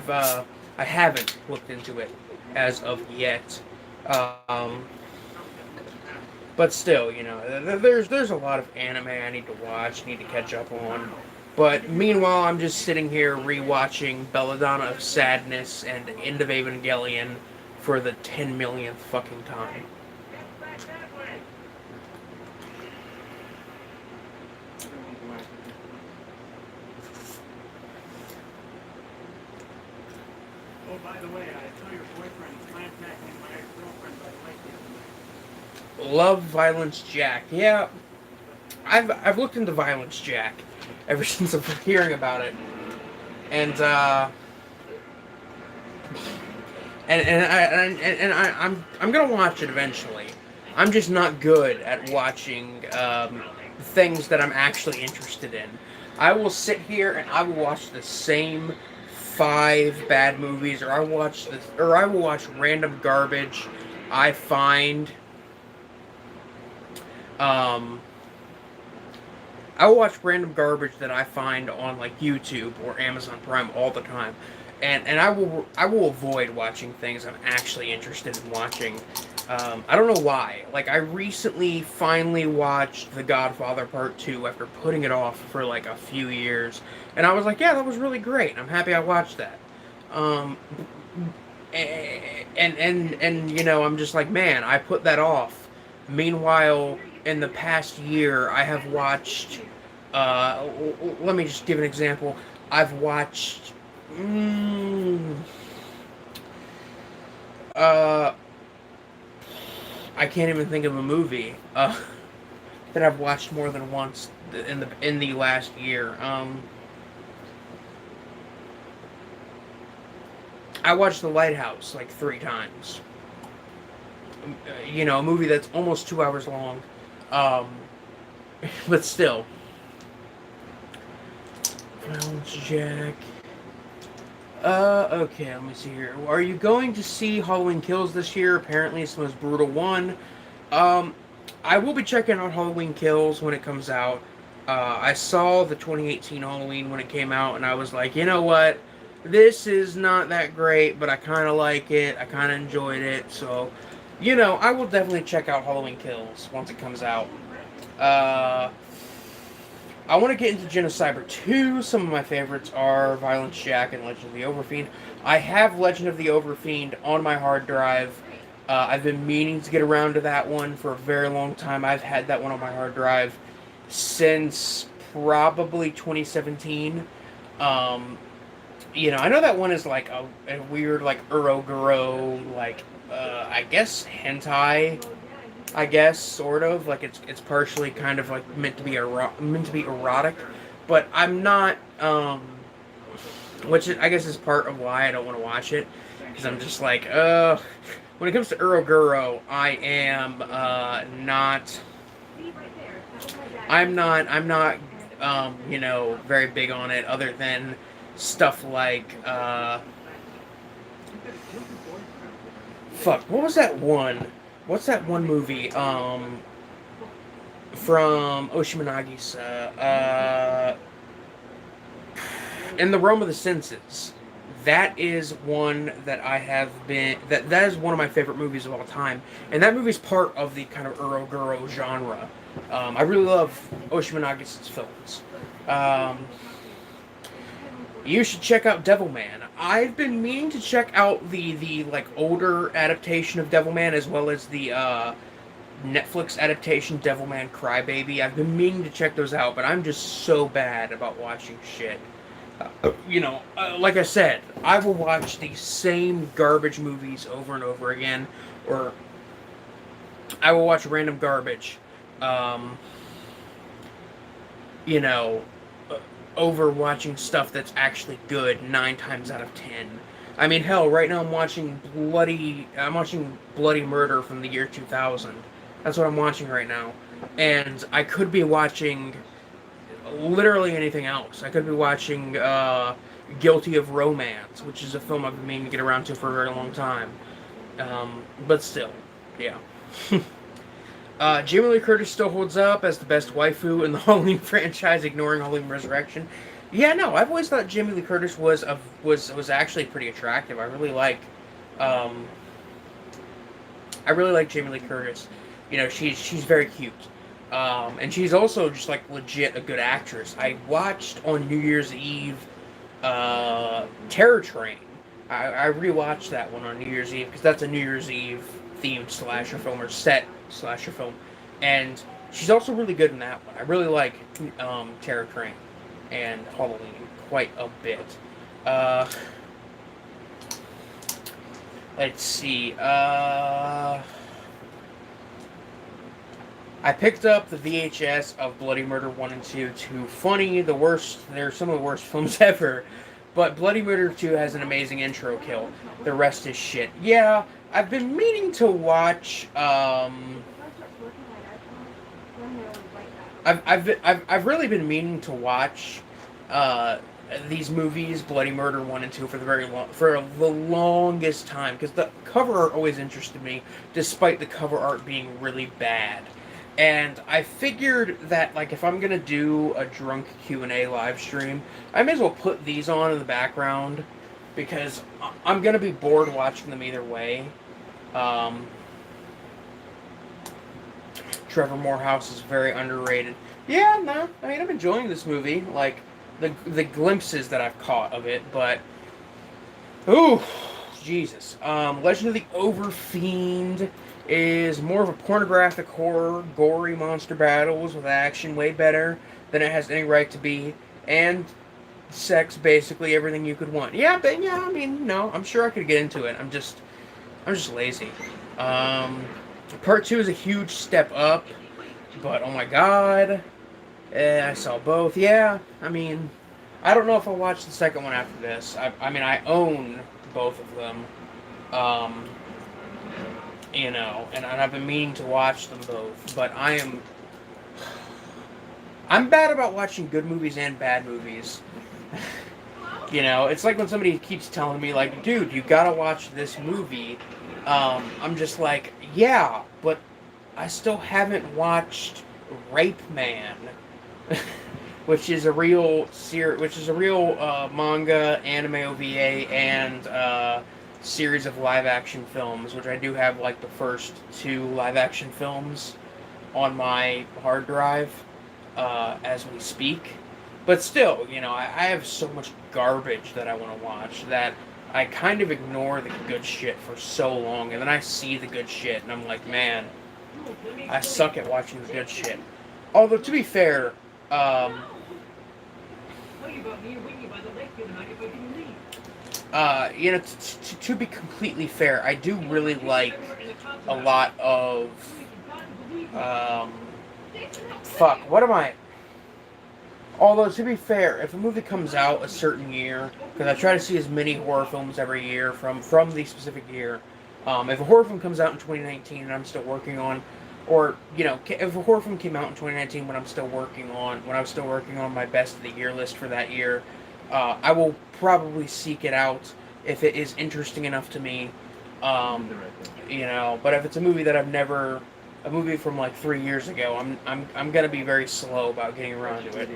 haven't looked into it as of yet. But still, you know, there's a lot of anime I need to watch, need to catch up on. But meanwhile, I'm just sitting here rewatching Belladonna of Sadness and End of Evangelion for the 10 millionth fucking time. Oh, by the way, I saw your boyfriend contacting my ex-girlfriend by the lake the other night. Love Violence Jack. Yeah, I've looked into Violence Jack ever since I'm hearing about it, and I'm gonna watch it eventually. I'm just not good at watching things that I'm actually interested in. I will sit here and I will watch the same 5 bad movies, or I will watch random garbage I find. Um, I will watch random garbage that I find on like YouTube or Amazon Prime all the time, and I will avoid watching things I'm actually interested in watching. I don't know why. Like I recently finally watched The Godfather Part 2 after putting it off for like a few years, and I was like, yeah, that was really great. I'm happy I watched that. Um, and you know, I'm just like, man, I put that off. Meanwhile, in the past year, I have watched. Let me just give an example. I've watched. I can't even think of a movie that I've watched more than once in the last year. I watched The Lighthouse like 3 times. You know, a movie that's almost 2 hours long, but still. Violence Jack. Okay, let me see here. Are you going to see Halloween Kills this year? Apparently it's the most brutal one. I will be checking out Halloween Kills when it comes out. I saw the 2018 Halloween when it came out, and I was like, you know what? This is not that great, but I kind of like it. I kind of enjoyed it, so... You know, I will definitely check out Halloween Kills once it comes out. I want to get into Genocyber 2. Some of my favorites are Violence Jack and Legend of the Overfiend. I have Legend of the Overfiend on my hard drive. I've been meaning to get around to that one for a very long time. I've had that one on my hard drive since probably 2017. You know, I know that one is like a weird, like, Uroguro, like, I guess hentai, I guess, sort of, like it's partially kind of like meant to be erotic, but I'm not, which I guess is part of why I don't want to watch it, because I'm just like, when it comes to Uroguro, I'm not, you know, very big on it, other than stuff like, fuck, what was that one? What's that one movie? From Oshimanagisa. In the Realm of the Senses. That is one that I have been... That is one of my favorite movies of all time. And that movie's part of the kind of Uroguro genre. I really love Oshimanagisa's films. You should check out Devilman. I've been meaning to check out the like older adaptation of Devilman, as well as the Netflix adaptation Devilman Crybaby. I've been meaning to check those out, but I'm just so bad about watching shit. You know, like I said, I will watch the same garbage movies over and over again, or I will watch random garbage. You know, over watching stuff that's actually good 9 times out of 10. I mean, hell, right now I'm watching Bloody Murder from the year 2000. That's what I'm watching right now. And I could be watching literally anything else. I could be watching Guilty of Romance, which is a film I've been meaning to get around to for a very long time. But still, yeah. Jamie Lee Curtis still holds up as the best waifu in the Halloween franchise, ignoring Halloween Resurrection. Yeah, no, I've always thought Jamie Lee Curtis was actually pretty attractive. I really like Jamie Lee Curtis. You know, she's very cute, and she's also just like legit a good actress. I watched on New Year's Eve Terror Train. I rewatched that one on New Year's Eve because that's a New Year's Eve themed slasher film, or set slasher film, and she's also really good in that one. I really like Terror Train and Halloween quite a bit. Let's see. I picked up the VHS of Bloody Murder 1 and 2. Too funny, the worst. They're some of the worst films ever. But Bloody Murder 2 has an amazing intro kill. The rest is shit. Yeah, I've been meaning to watch. I've really been meaning to watch these movies, Bloody Murder 1 and 2, for the longest time, because the cover art always interested me, despite the cover art being really bad. And I figured that, like, if I'm gonna do a drunk Q&A live stream, I may as well put these on in the background, because I'm gonna be bored watching them either way. Trevor Morehouse is very underrated. Yeah, no, I mean, I'm enjoying this movie, like, the glimpses that I've caught of it, but ooh, Jesus. Legend of the Overfiend is more of a pornographic horror, gory monster battles with action, way better than it has any right to be, and sex, basically everything you could want. Yeah, but yeah, I mean, no, I'm sure I could get into it. I'm just lazy. Part 2 is a huge step up, but oh my god. I saw both. Yeah, I mean, I don't know if I'll watch the second one after this. I mean, I own both of them. You know, and I've been meaning to watch them both, but I'm bad about watching good movies and bad movies. You know, it's like when somebody keeps telling me, like, dude, you gotta watch this movie. I'm just like, yeah, but I still haven't watched Rape Man. which is a real manga, anime OVA, and series of live action films, which I do have like the first 2 live action films on my hard drive as we speak. But still, you know, I have so much garbage that I want to watch that I kind of ignore the good shit for so long, and then I see the good shit, and I'm like, man, I suck at watching the good shit. Although, to be fair, you know, to be completely fair, I do really like a lot of, although, to be fair, if a movie comes out a certain year, because I try to see as many horror films every year from the specific year, if a horror film comes out in 2019 and I'm still working on, or, you know, if a horror film came out in 2019 when I was still working on my best of the year list for that year, I will probably seek it out if it is interesting enough to me. You know, but if it's a movie that a movie from like 3 years ago, I'm gonna be very slow about getting around to it.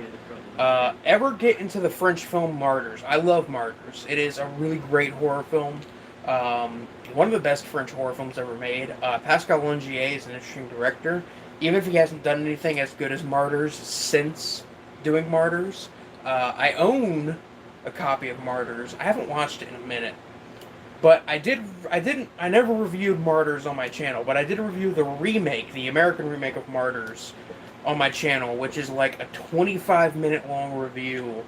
Ever get into the French film Martyrs? I love Martyrs. It is a really great horror film. One of the best French horror films ever made. Pascal Longier is an interesting director, even if he hasn't done anything as good as Martyrs since doing Martyrs. I own a copy of Martyrs. I haven't watched it in a minute, but I never reviewed Martyrs on my channel, but I did review the remake, the American remake of Martyrs, on my channel, which is like a 25-minute long review,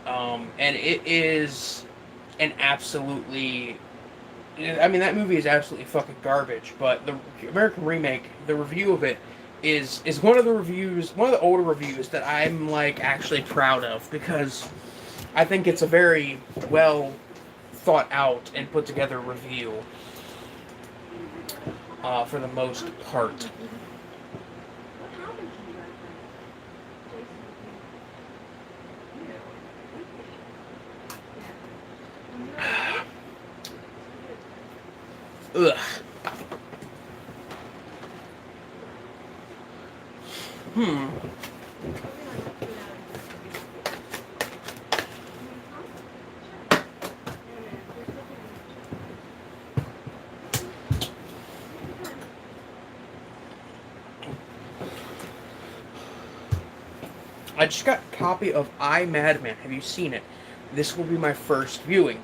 and it is an absolutely, I mean, that movie is absolutely fucking garbage, but the American remake, the review of it, is one of the older reviews that I'm, like, actually proud of, because I think it's a very well thought out and put together review, for the most part. Ugh. I just got a copy of I, Madman. Have you seen it? This will be my first viewing.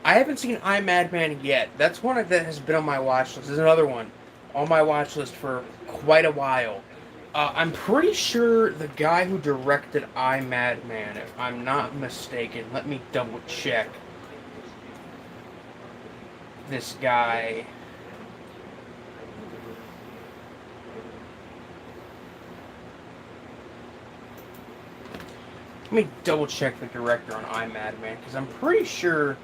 I haven't seen I, Madman yet. That's one that has been on my watch list. There's another one on my watch list for quite a while. I'm pretty sure the guy who directed I, Madman, if I'm not mistaken, let me double check. this guy. Let me double check the director on iMadman, because I'm pretty sure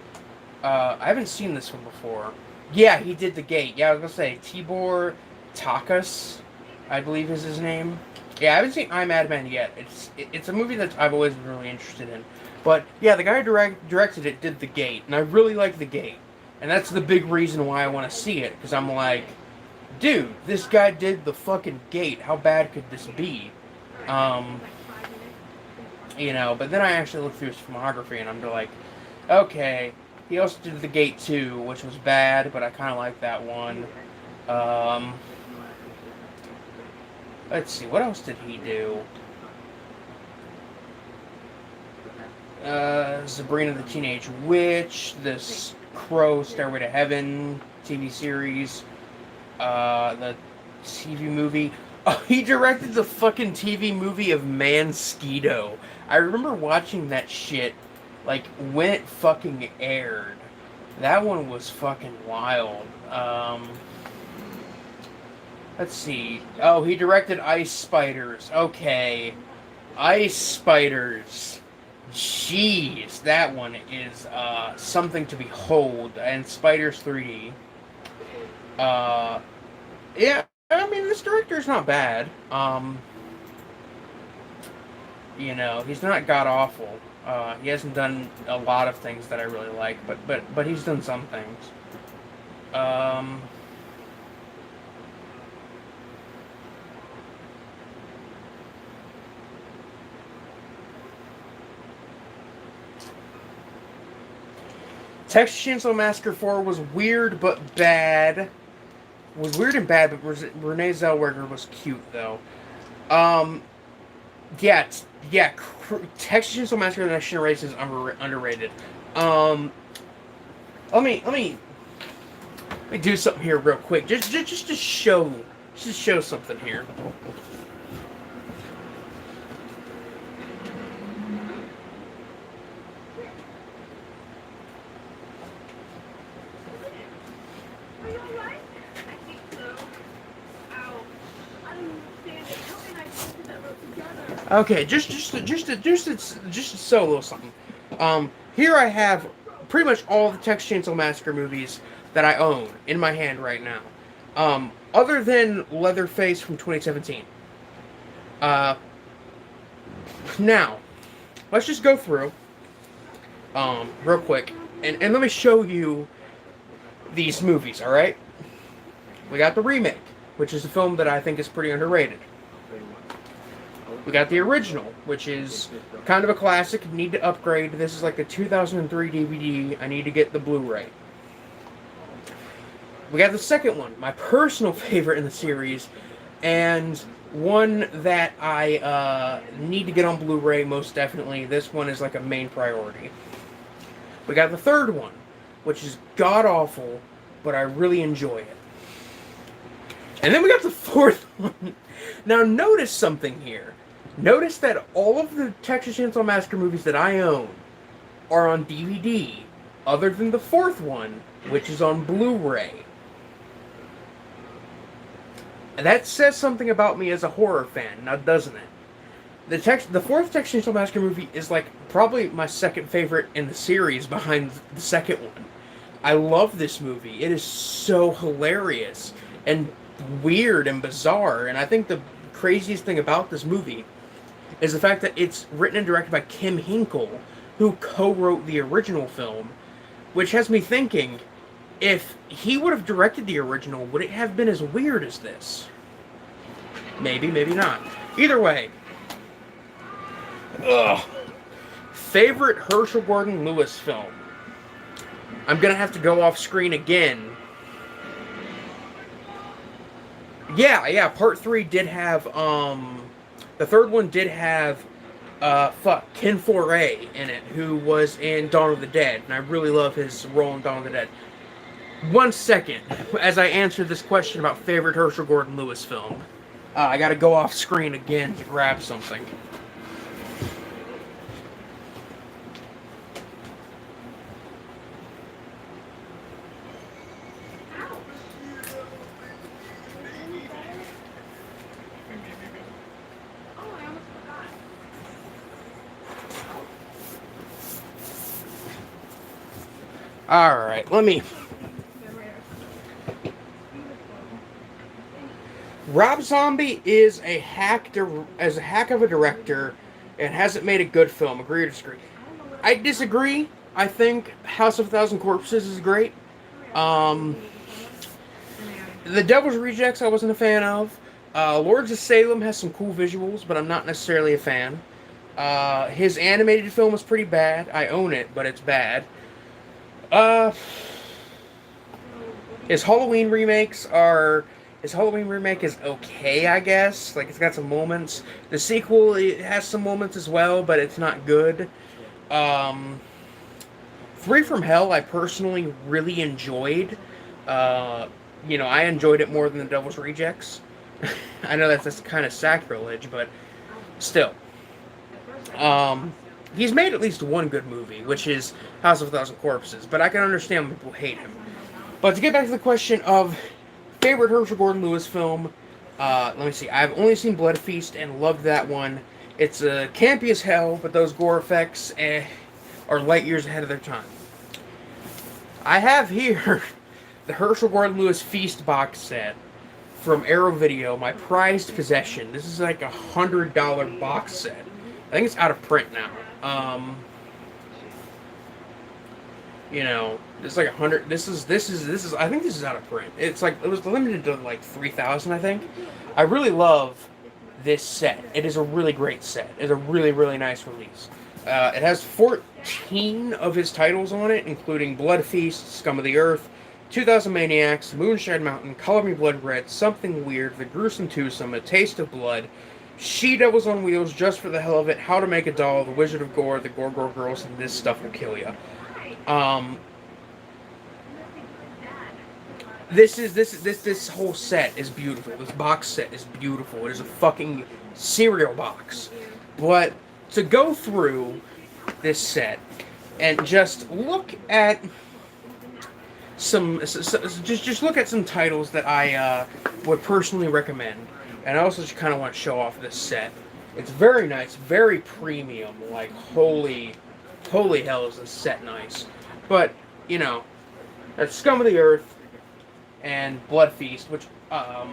I haven't seen this one before. Yeah, he did The Gate. Yeah, I was gonna say Tibor Takas, I believe is his name. Yeah, I haven't seen iMadman yet. It's a movie that I've always been really interested in. But yeah, the guy who directed it did The Gate, and I really like The Gate, and that's the big reason why I want to see it, because I'm like, dude, this guy did the fucking Gate. How bad could this be? You know, but then I actually looked through his filmography, and I'm like, okay, he also did The Gate 2, which was bad, but I kind of like that one. Let's see, what else did he do? Sabrina the Teenage Witch, this Crow Stairway to Heaven TV series, the TV movie. Oh, he directed the fucking TV movie of Mansquito. I remember watching that shit, like, when it fucking aired. That one was fucking wild. Let's see. Oh, he directed Ice Spiders. Okay. Ice Spiders. Jeez, that one is something to behold. And Spiders 3D. Yeah, I mean, this director's not bad. You know, he's not god-awful. He hasn't done a lot of things that I really like, but he's done some things. Texas Chainsaw Massacre 4 was weird but bad. Was weird and bad, but Renee Zellweger was cute though. Yeah, Texas Chainsaw Massacre: The Next Generation is underrated. Let me do something here real quick, just to show something here. Are you alright? I think so. Ow. I don't understand it. How can I put that rope together? Okay, just so a little something. Here I have pretty much all the Texas Chainsaw Massacre movies that I own in my hand right now. Other than Leatherface from 2017. Now, let's just go through, real quick, and let me show you these movies, alright? We got the remake, which is a film that I think is pretty underrated. We got the original, which is kind of a classic, need to upgrade. This is like a 2003 DVD, I need to get the Blu-ray. We got the second one, my personal favorite in the series, and one that I need to get on Blu-ray most definitely. This one is like a main priority. We got the third one, which is god-awful, but I really enjoy it. And then we got the fourth one. Now notice something here. Notice that all of the Texas Chainsaw Massacre movies that I own are on DVD, other than the fourth one, which is on Blu-ray. And that says something about me as a horror fan, now doesn't it? The fourth Texas Chainsaw Massacre movie is like probably my second favorite in the series behind the second one. I love this movie. It is so hilarious and weird and bizarre, and I think the craziest thing about this movie is the fact that it's written and directed by Kim Hinkle, who co-wrote the original film, which has me thinking, if he would have directed the original, would it have been as weird as this? Maybe, maybe not. Either way. Ugh. Favorite Herschel Gordon Lewis film? I'm gonna have to go off screen again. Yeah, part 3 did have, the third one did have, Ken Foray in it, who was in Dawn of the Dead, and I really love his role in Dawn of the Dead. 1 second, as I answer this question about favorite Herschel Gordon Lewis film. I gotta go off screen again to grab something. All right, let me. Rob Zombie is a hack of a director, and hasn't made a good film. Agree or disagree? I disagree. I think House of a Thousand Corpses is great. Um, The Devil's Rejects I wasn't a fan of. Lords of Salem has some cool visuals, but I'm not necessarily a fan. His animated film is pretty bad. I own it, but it's bad. Uh, his Halloween remakes are. His Halloween remake is okay, I guess. Like, it's got some moments. The sequel, it has some moments as well, but it's not good. Um, Three from Hell, I personally really enjoyed. I enjoyed it more than The Devil's Rejects. I know that's kind of sacrilege, but still. He's made at least one good movie, which is House of a Thousand Corpses, but I can understand when people hate him. But to get back to the question of favorite Herschel Gordon Lewis film, let me see. I've only seen Blood Feast and loved that one. It's campy as hell, but those gore effects are light years ahead of their time. I have here the Herschel Gordon Lewis Feast box set from Arrow Video, my prized possession. This is like $100 box set. I think it's out of print now. It's like 100. This is. I think this is out of print. It's like it was limited to like 3,000. I think. I really love this set. It is a really great set. It's a really, really nice release. It has 14 of his titles on it, including Blood Feast, Scum of the Earth, 2000 Maniacs, Moonshine Mountain, Color Me Blood Red, Something Weird, The Gruesome Twosome, A Taste of Blood, She-Devils on Wheels, Just for the Hell of It, How to Make a Doll, The Wizard of Gore, The Gore Gore Girls, and This Stuff Will Kill Ya. This whole set is beautiful. This box set is beautiful. It is a fucking cereal box. But to go through this set and just look at just look at some titles that I would personally recommend, and I also just kind of want to show off this set. It's very nice, very premium. Like holy hell, is this set nice? But that's Scum of the Earth and Blood Feast, which I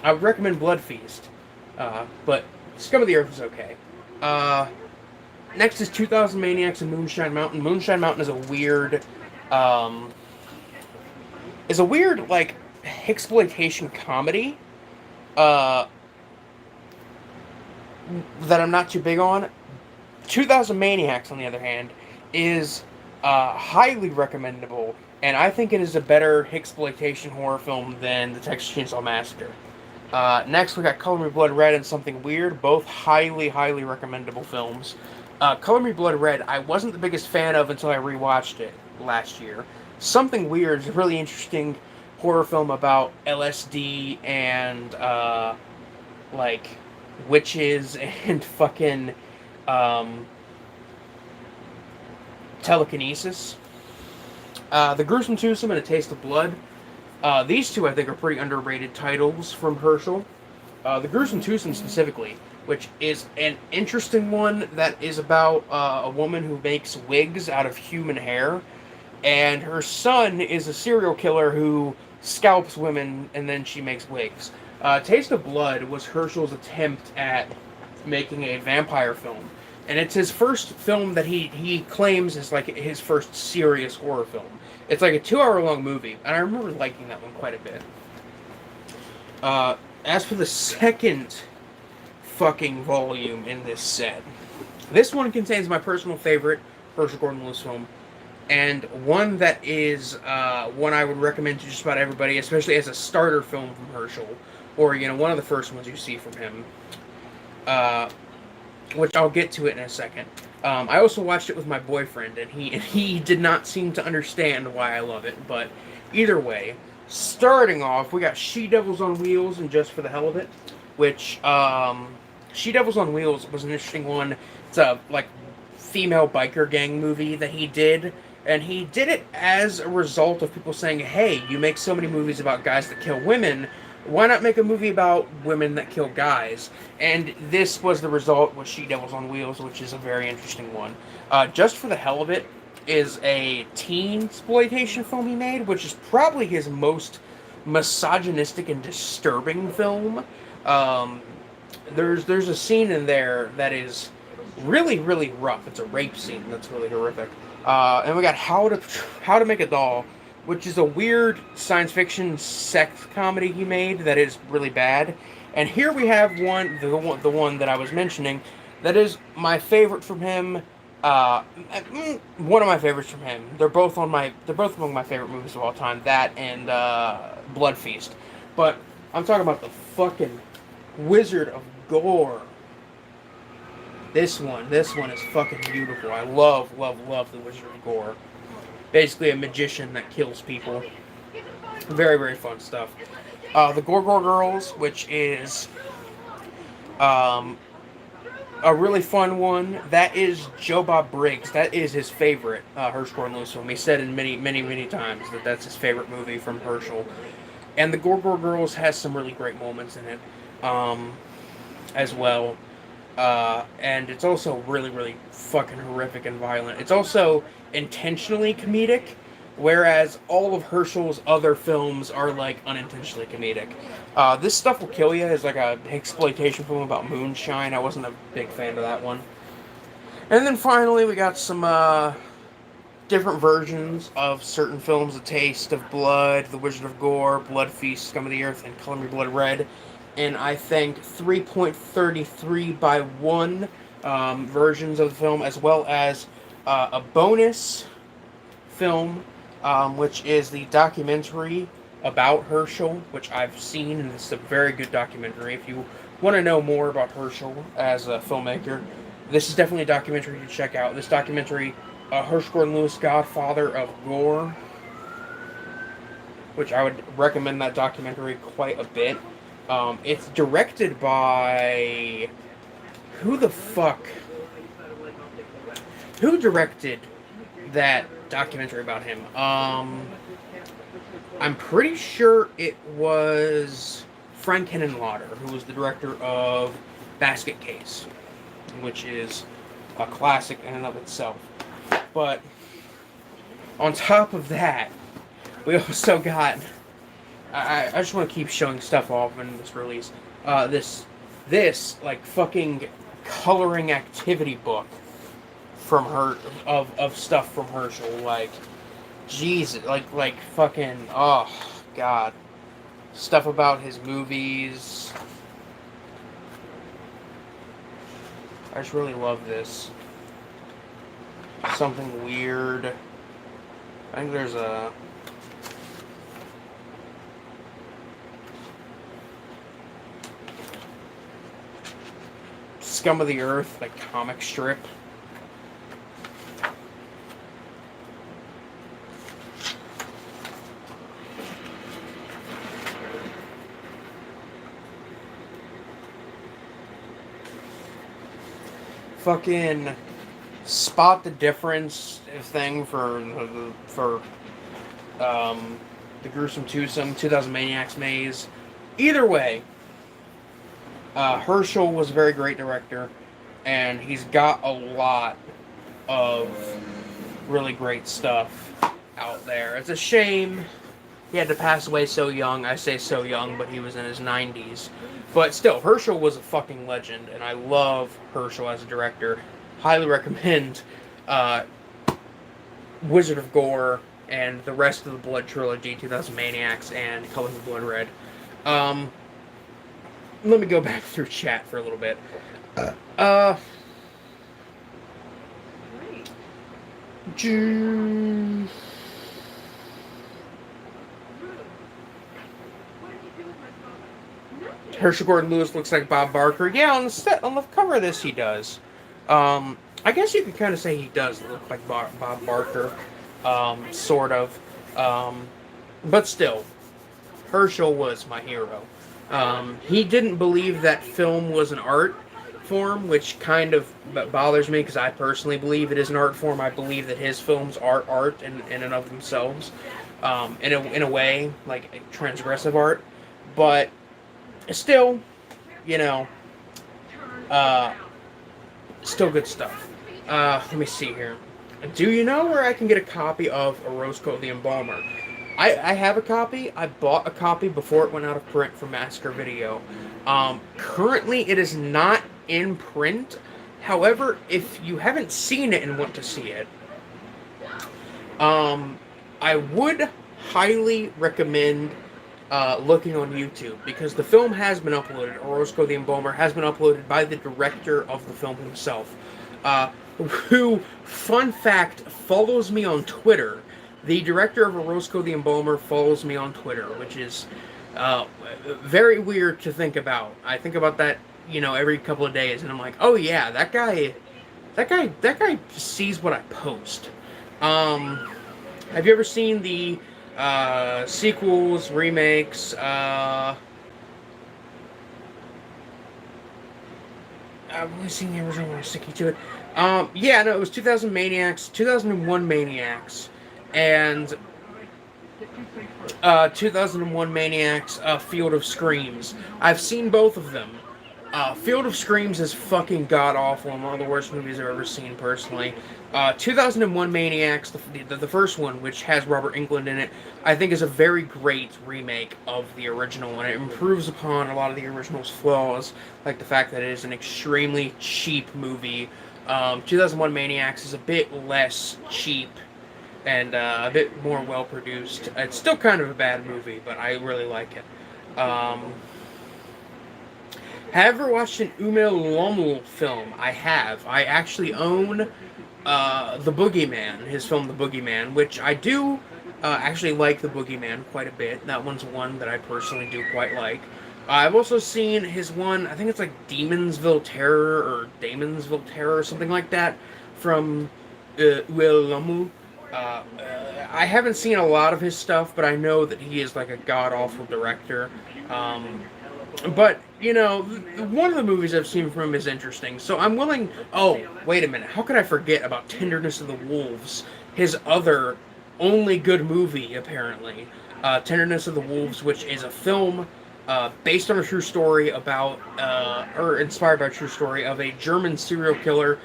would recommend Blood Feast, but Scum of the Earth is okay. Next is 2000 Maniacs and Moonshine Mountain. Moonshine Mountain is a weird like exploitation comedy that I'm not too big on. 2000 Maniacs, on the other hand, is highly recommendable, and I think it is a better exploitation horror film than the Texas Chainsaw Massacre. Next, we got Color Me Blood Red and Something Weird, both highly recommendable films. Color Me Blood Red, I wasn't the biggest fan of until I rewatched it last year. Something Weird is a really interesting horror film about LSD and like witches and fucking telekinesis. The Gruesome Twosome and A Taste of Blood. These two, I think, are pretty underrated titles from Herschel. The Gruesome Twosome specifically, which is an interesting one that is about a woman who makes wigs out of human hair, and her son is a serial killer who scalps women and then she makes wigs. Taste of Blood was Herschel's attempt at making a vampire film, and it's his first film that he claims is like his first serious horror film. It's like a 2-hour-long movie, and I remember liking that one quite a bit. As for the second fucking volume in this set, this one contains my personal favorite Herschel Gordon Lewis film, and one that is one I would recommend to just about everybody, especially as a starter film from Herschel, or one of the first ones you see from him, which I'll get to it in a second. I also watched it with my boyfriend, and he did not seem to understand why I love it, but either way, starting off, we got She-Devils on Wheels and Just for the Hell of It, which, She-Devils on Wheels was an interesting one. It's a, like, female biker gang movie that he did, and he did it as a result of people saying, hey, you make so many movies about guys that kill women, why not make a movie about women that kill guys? And this was the result with She-Devils on Wheels, which is a very interesting one. Just for the Hell of It is a teen exploitation film he made, which is probably his most misogynistic and disturbing film. Um, there's a scene in there that is really really rough. It's a rape scene that's really horrific. And we got How to Make a Doll, which is a weird science fiction sex comedy he made that is really bad. And here we have the one that I was mentioning, that is my favorite from him. One of my favorites from him. They're both among my favorite movies of all time. That and Blood Feast. But I'm talking about the fucking Wizard of Gore. This one is fucking beautiful. I love the Wizard of Gore. Basically a magician that kills people. Very, very fun stuff. The Gore Girls, which is a really fun one. That is Joe Bob Briggs. That is his favorite Herschel Gordon Lewis film. He said in many times that that's his favorite movie from Herschel. And the Gore Girls has some really great moments in it as well. And it's also really, really fucking horrific and violent. It's also intentionally comedic, whereas all of Herschel's other films are like unintentionally comedic. This Stuff Will Kill You is like a exploitation film about moonshine. I wasn't a big fan of that one. And then finally we got some different versions of certain films: A Taste of Blood, The Wizard of Gore, Blood Feast, Scum of the Earth, and Color Me Blood Red. And I think 3.33 by 1 versions of the film, as well as a bonus film, which is the documentary about Herschel, which I've seen, and it's a very good documentary. If you want to know more about Herschel as a filmmaker, this is definitely a documentary to check out. This documentary, Herschel Gordon Lewis, Godfather of Gore, which I would recommend that documentary quite a bit. It's directed by... Who the fuck? Who directed that documentary about him? I'm pretty sure it was Frank Henenlotter, who was the director of Basket Case, which is a classic in and of itself. But on top of that, we also got... I just want to keep showing stuff off in this release. This like fucking coloring activity book from her of stuff from Herschel. Like, Jesus, like fucking, oh god, stuff about his movies. I just really love this. Something weird. I think there's a... Scum of the Earth, like, comic strip. Fucking Spot the Difference thing for the Gruesome Twosome, 2000 Maniacs Maze. Either way, Herschel was a very great director, and he's got a lot of really great stuff out there. It's a shame he had to pass away so young. I say so young, but he was in his 90s. But still, Herschel was a fucking legend, and I love Herschel as a director. Highly recommend Wizard of Gore and the rest of the Blood Trilogy, 2000 Maniacs, and Color Me Blood Red. Let me go back through chat for a little bit. June. Herschel Gordon Lewis looks like Bob Barker. Yeah, on the cover of this, he does. I guess you could kind of say he does look like Bob Barker, sort of. But still, Herschel was my hero. He didn't believe that film was an art form, which kind of bothers me, because I personally believe it is an art form. I believe that his films are art in and of themselves, in a way, like transgressive art. But still, you know, still good stuff. Let me see here. Do you know where I can get a copy of Orozco the Embalmer? I have a copy. I bought a copy before it went out of print from Massacre Video. Currently, it is not in print. However, if you haven't seen it and want to see it, I would highly recommend looking on YouTube because the film has been uploaded. Orozco the Embalmer has been uploaded by the director of the film himself, who, fun fact, follows me on Twitter. The director of Orozco the Embalmer follows me on Twitter, which is very weird to think about. I think about that, every couple of days, and I'm like, oh yeah, that guy sees what I post. Have you ever seen the sequels, remakes? I've only seen the original one. Sticky to it. Yeah, no, it was 2000 Maniacs, 2001 Maniacs, and 2001 Maniacs, Field of Screams. I've seen both of them. Field of Screams is fucking god-awful and one of the worst movies I've ever seen, personally. 2001 Maniacs, the first one, which has Robert Englund in it, I think is a very great remake of the original, and it improves upon a lot of the original's flaws, like the fact that it is an extremely cheap movie. 2001 Maniacs is a bit less cheap and a bit more well-produced. It's still kind of a bad movie, but I really like it. Have you ever watched an Uwe Lommel film? I have. I actually own The Boogeyman, his film The Boogeyman, which I do actually like The Boogeyman quite a bit. That one's one that I personally do quite like. I've also seen his one, I think it's like Demonsville Terror or Damonsville Terror or something like that from Uwe Lommel. I haven't seen a lot of his stuff, but I know that he is like a god-awful director. But, one of the movies I've seen from him is interesting, so I'm willing... Oh, wait a minute. How could I forget about Tenderness of the Wolves? His other only good movie, apparently. Tenderness of the Wolves, which is a film based on a true story about... or inspired by a true story of a German serial killer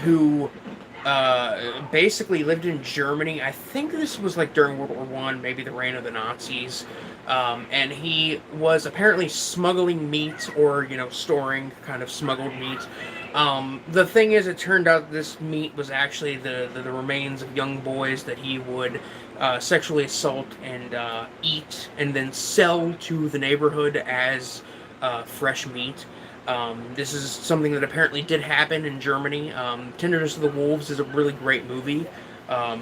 who... basically lived in Germany. I think this was like during World War I, maybe the reign of the Nazis. And he was apparently smuggling meat or, storing kind of smuggled meat. The thing is, it turned out this meat was actually the remains of young boys that he would sexually assault and eat and then sell to the neighborhood as fresh meat. This is something that apparently did happen in Germany. Tenderness of the Wolves is a really great movie.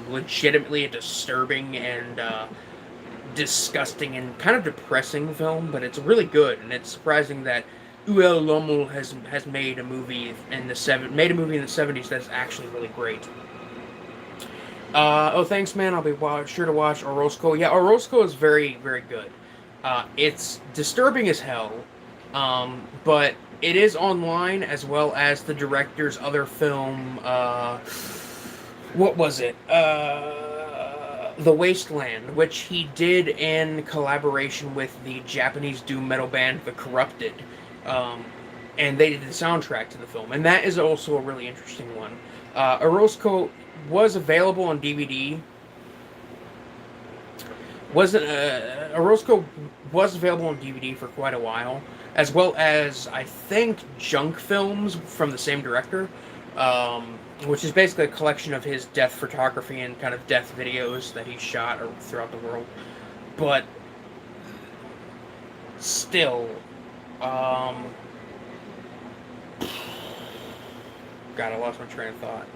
Legitimately a disturbing and disgusting and kind of depressing film, but it's really good, and it's surprising that Uwe Lommel has made a movie in the 70s that's actually really great. Oh, thanks, man. I'll be sure to watch Orozco. Yeah, Orozco is very, very good. It's disturbing as hell, but it is online as well as the director's other film. What was it? The Wasteland, which he did in collaboration with the Japanese doom metal band The Corrupted. And they did the soundtrack to the film. And that is also a really interesting one. Orozco was available on DVD. Orozco was available on DVD for quite a while, as well as, I think, Junk Films from the same director. Which is basically a collection of his death photography and kind of death videos that he shot throughout the world. But still, God, I lost my train of thought.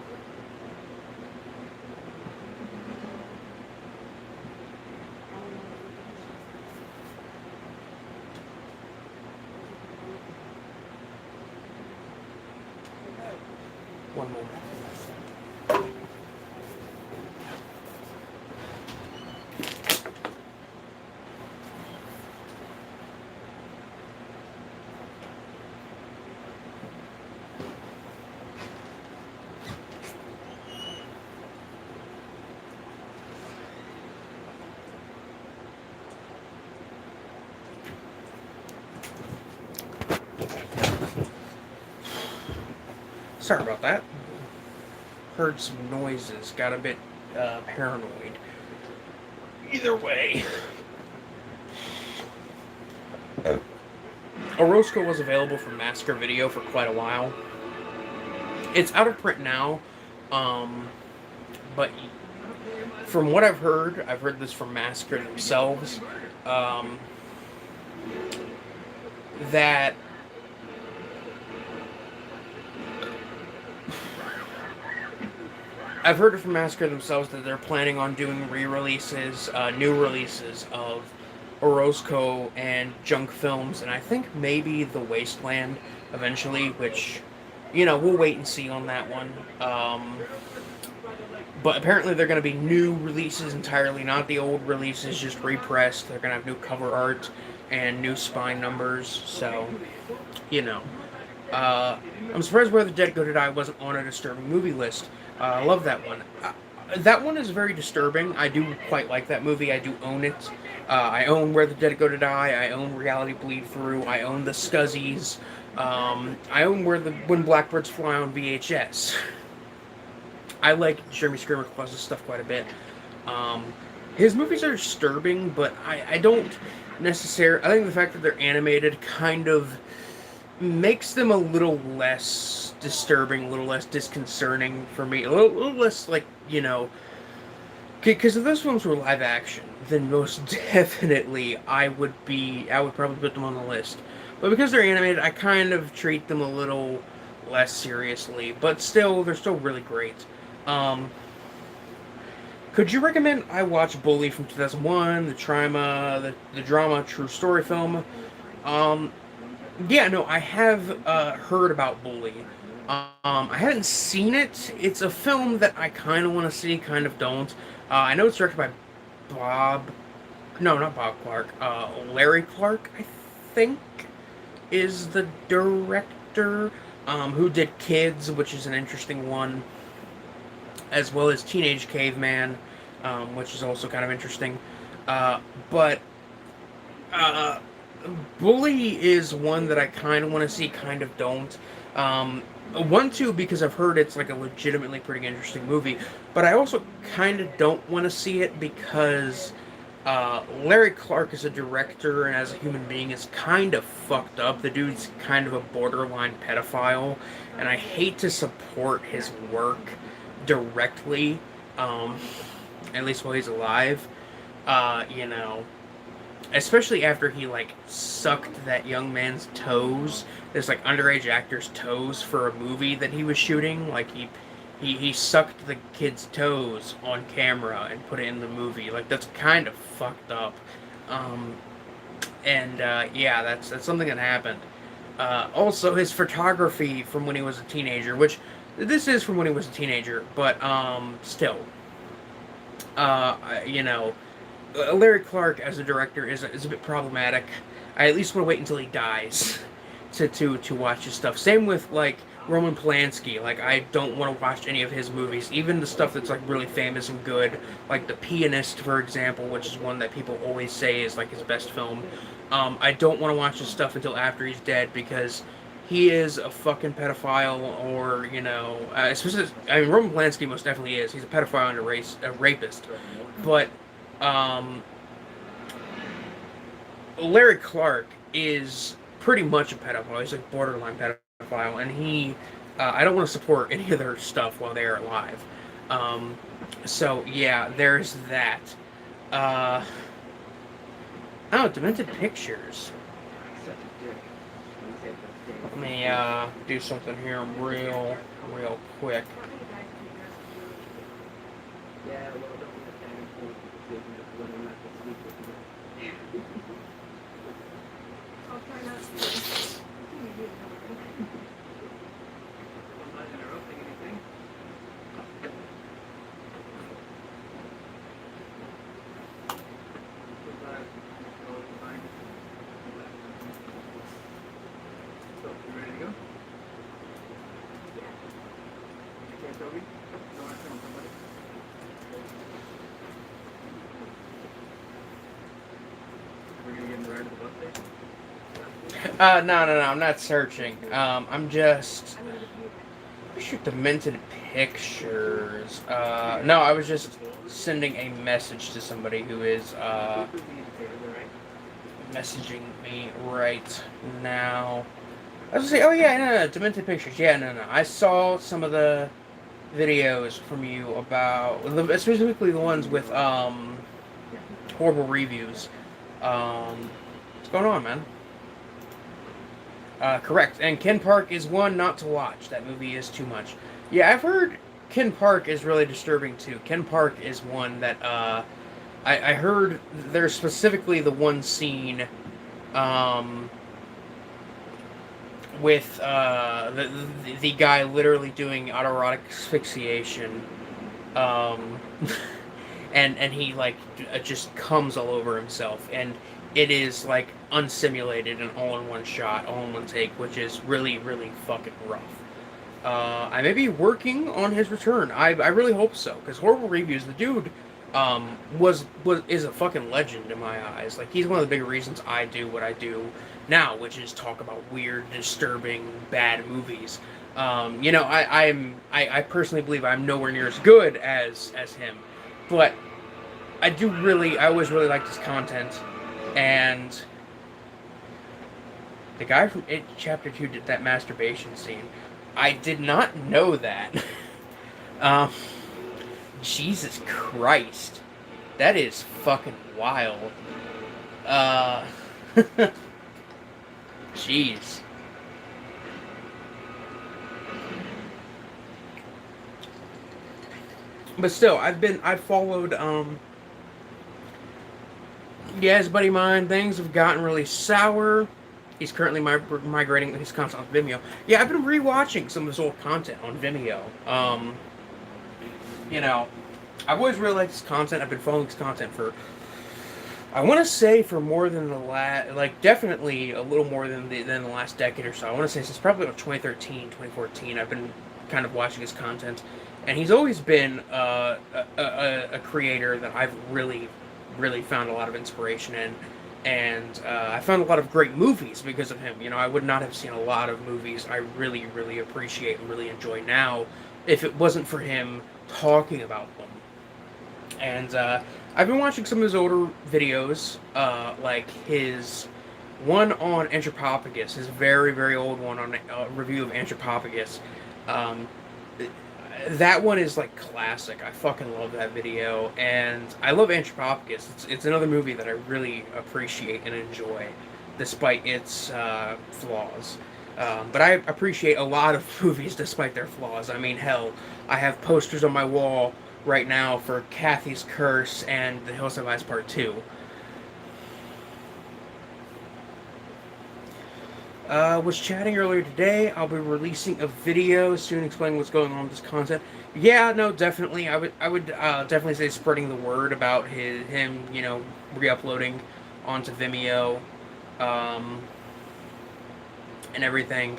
One moment. Sorry about that. heard some noises, got a bit paranoid. Either way, Orozco was available for Massacre Video for quite a while. It's out of print now, but from what I've heard this from Massacre themselves, that I've heard it from Massacre themselves that they're planning on doing re-releases, new releases of Orozco and Junk Films, and I think maybe The Wasteland eventually, which, we'll wait and see on that one. But apparently they're going to be new releases entirely, not the old releases, just repressed. They're going to have new cover art and new spine numbers, so, I'm surprised Where the Dead Go to Die wasn't on a disturbing movie list. I love that one. That one is very disturbing. I do quite like that movie. I do own it. I own Where the Dead Go to Die. I own Reality Bleed Through. I own The Scuzzies. I own When Blackbirds Fly on VHS. I like Jeremy Screamer Claus' stuff quite a bit. His movies are disturbing, but I don't necessarily... I think the fact that they're animated kind of makes them a little less disturbing, a little less disconcerting for me. A little less, because if those films were live action, then most definitely I would probably put them on the list. But because they're animated, I kind of treat them a little less seriously. But still, they're still really great. Could you recommend I watch Bully from 2001, the drama true story film? Yeah, no, I have heard about Bully. I haven't seen it. It's a film that I kind of want to see, kind of don't. I know it's directed by not Bob Clark. Larry Clark, I think, is the director, who did Kids, which is an interesting one, as well as Teenage Caveman, which is also kind of interesting. But Bully is one that I kind of want to see, kind of don't. Because I've heard it's like a legitimately pretty interesting movie, but I also kind of don't want to see it because Larry Clark as a director and as a human being is kind of fucked up. The dude's kind of a borderline pedophile, and I hate to support his work directly, at least while he's alive. Especially after he, sucked that young man's toes, this, underage actor's toes for a movie that he was shooting. He sucked the kid's toes on camera and put it in the movie. That's kind of fucked up. That's something that happened. Also, his photography from when he was a teenager, which, this is from when he was a teenager, but, still. Larry Clark as a director is a bit problematic. I at least want to wait until he dies to watch his stuff. Same with Roman Polanski. I don't want to watch any of his movies, even the stuff that's really famous and good, like The Pianist, for example, which is one that people always say is his best film. I don't want to watch his stuff until after he's dead because he is a fucking pedophile, or Roman Polanski most definitely is. He's a pedophile and a rapist, but. Larry Clark is pretty much a pedophile. He's borderline pedophile, and I don't want to support any of their stuff while they're alive. So yeah, there's that. Demented Pictures. Let me do something here real quick. Yeah, well, don't be a fan of decision of whether or not to sleep with you. I'll try not to. I'm not interrupting anything. So, you ready to go? Okay, Toby? Go on, film somebody. We're gonna get in the ride to the bus station? No, I'm not searching. I'm just... What's your Demented Pictures? No, I was just sending a message to somebody who is messaging me right now. I was gonna say, oh yeah, no, Demented Pictures. Yeah, no. I saw some of the videos from you about, specifically the ones with horrible reviews. What's going on, man? Correct. And Ken Park is one not to watch. That movie is too much. Yeah, I've heard Ken Park is really disturbing too. Ken Park is one that I heard there's specifically the one scene with the guy literally doing autoerotic asphyxiation, and he like just comes all over himself, and it is like unsimulated and all in one shot, all in one take, which is really really fucking rough. I may be working on his return. I really hope so, because horrible reviews. The dude is a fucking legend in my eyes. Like, he's one of the big reasons I do what I do now, which is talk about weird, disturbing, bad movies. I personally believe I'm nowhere near as good as him, but I always really liked his content, and the guy from It Chapter 2 did that masturbation scene. I did not know that. Jesus Christ. That is fucking wild. Jeez. But still, I've followed, his buddy of mine. Things have gotten really sour. He's currently migrating his content on Vimeo. Yeah, I've been rewatching some of his old content on Vimeo. I've always really liked his content. I've been following his content for, I want to say, for more than the last, definitely a little more than the last decade or so. I want to say since probably about 2013, 2014, I've been kind of watching his content. And he's always been a creator that I've really, really found a lot of inspiration in. And I found a lot of great movies because of him. I would not have seen a lot of movies I really, really appreciate and really enjoy now if it wasn't for him talking about them. And I've been watching some of his older videos, like his one on Anthropophagus, his very, very old one on review of Anthropophagus. That one is like classic. I fucking love that video, and I love Anthropophagus. It's another movie that I really appreciate and enjoy, despite its flaws. But I appreciate a lot of movies despite their flaws. I mean, hell, I have posters on my wall right now for Kathy's Curse and The Hills Have Eyes Part 2. Was chatting earlier today. I'll be releasing a video soon explaining what's going on with this content. Yeah, no, definitely. I would definitely say spreading the word about him, re-uploading onto Vimeo, and everything.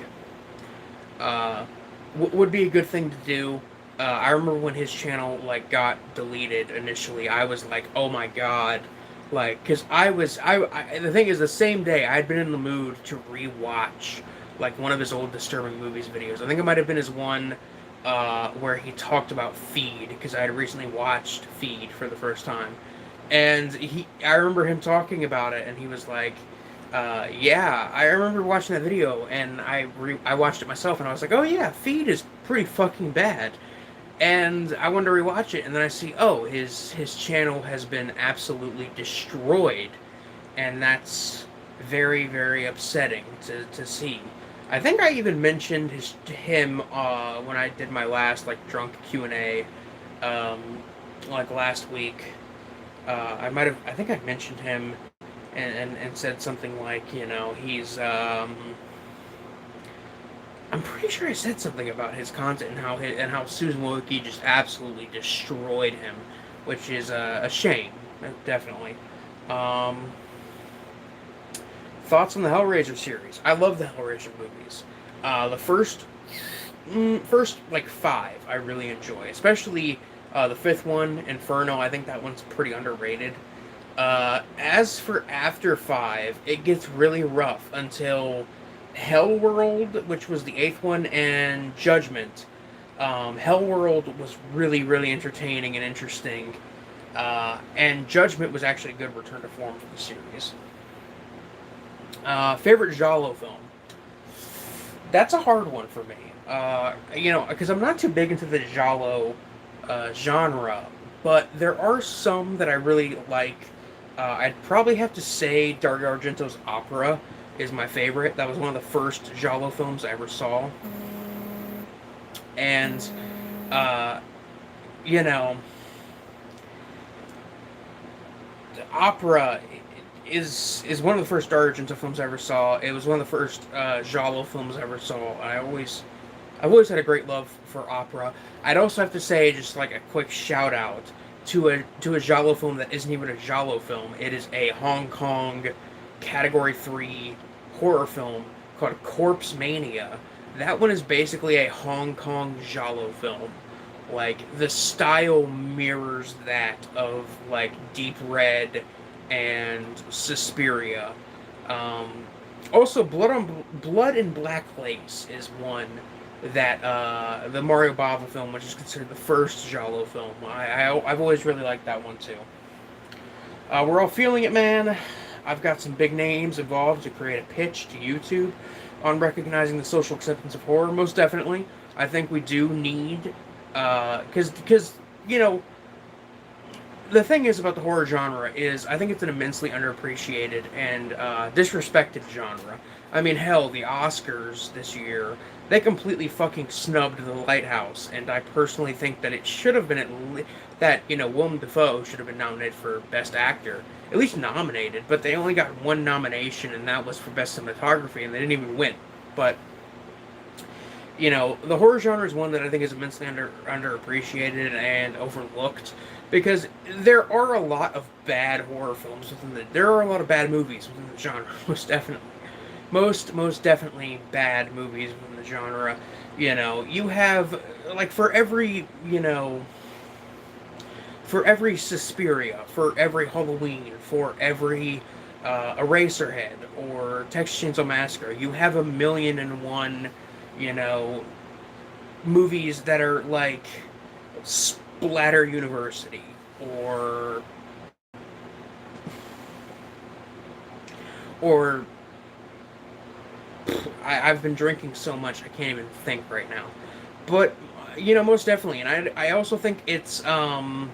Would be a good thing to do. I remember when his channel got deleted initially. I was like, oh my god. Because the thing is, the same day, I had been in the mood to rewatch, one of his old Disturbing Movies videos. I think it might have been his one, where he talked about Feed, because I had recently watched Feed for the first time. And I remember him talking about it, and he was like, yeah, I remember watching that video, and I watched it myself, and I was like, oh yeah, Feed is pretty fucking bad. And I wanted to rewatch it, and then I see, oh, his channel has been absolutely destroyed, and that's very, very upsetting to see. I think I even mentioned him when I did my last drunk Q&A, last week. I think I mentioned him and said something like, he's I'm pretty sure I said something about his content and how Susan Wojcicki just absolutely destroyed him, which is a shame, definitely. Thoughts on the Hellraiser series? I love the Hellraiser movies. The first 5 I really enjoy, especially the 5th one, Inferno. I think that one's pretty underrated. As for after 5, it gets really rough until Hellworld, which was the 8th one, and Judgment. Hellworld was really, really entertaining and interesting. And Judgment was actually a good return to form for the series. Favorite Giallo film? That's a hard one for me. Because I'm not too big into the Giallo genre, but there are some that I really like. I'd probably have to say Dario Argento's Opera is my favorite. That was one of the first Giallo films I ever saw. And, you know, Opera is one of the first Dario Argento films I ever saw. It was one of the first Giallo films I ever saw. I've always had a great love for Opera. I'd also have to say, just like a quick shout out to a Giallo film that isn't even a Giallo film. It is a Hong Kong Category 3 horror film called Corpse Mania. That one is basically a Hong Kong Giallo film. Like, the style mirrors that of, like, Deep Red and Suspiria. Also, Blood and Black Lace is one that the Mario Bava film, which is considered the first Giallo film. I've always really liked that one too. We're all feeling it, man. I've got some big names involved to create a pitch to YouTube on recognizing the social acceptance of horror. Most definitely, I think we do need, because you know, the thing is about the horror genre is I think it's an immensely underappreciated and disrespected genre. I mean, hell, the Oscars this year, they completely fucking snubbed The Lighthouse, and I personally think that it should have been that, you know, Willem Dafoe should have been nominated for Best Actor. At least nominated, but they only got one nomination, and that was for Best Cinematography, and they didn't even win. But, you know, the horror genre is one that I think is immensely underappreciated and overlooked, because there are a lot of bad horror films there are a lot of bad movies within the genre, most definitely. Most definitely bad movies within the genre. You know, you have, like, for every Suspiria, for every Halloween, for every Eraserhead or Texas Chainsaw Massacre, you have 1,000,001, you know, movies that are like Splatter University or I've been drinking so much I can't even think right now. But, you know, most definitely, and I also think it's the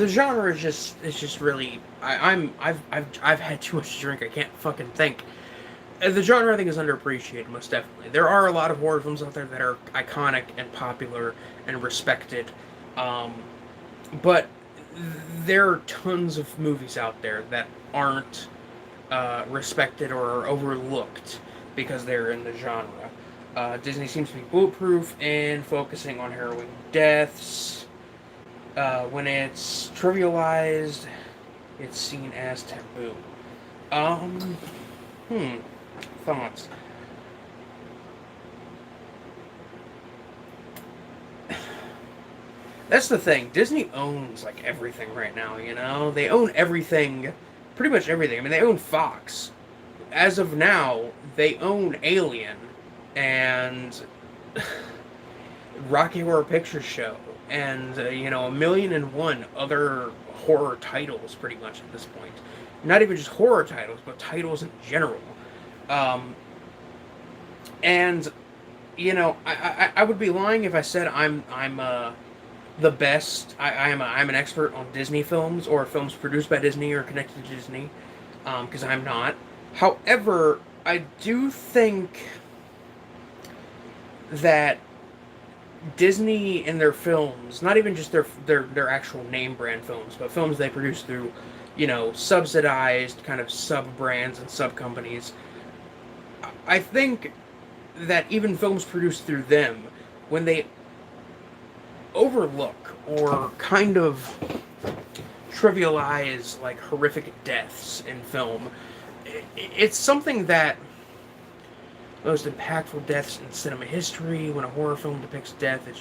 genre is just really I've had too much to drink. I can't fucking think. The genre I think is underappreciated, most definitely. There are a lot of horror films out there that are iconic and popular and respected, but there are tons of movies out there that aren't respected or overlooked because they're in the genre. Disney seems to be bulletproof in focusing on harrowing deaths. When it's trivialized, it's seen as taboo. Thoughts. That's the thing. Disney owns, like, everything right now, you know? They own everything, pretty much everything. I mean, they own Fox. As of now, they own Alien and Rocky Horror Picture Show and, 1,000,001 other horror titles, pretty much, at this point. Not even just horror titles, but titles in general. And, you know, I would be lying if I said I'm the best. I'm an expert on Disney films or films produced by Disney or connected to Disney, because I'm not. However, I do think that Disney in their films, not even just their actual name brand films, but films they produce through, you know, subsidized kind of sub-brands and sub-companies, I think that even films produced through them, when they overlook or kind of trivialize, like, horrific deaths in film, it's something that most impactful deaths in cinema history. When a horror film depicts death, it's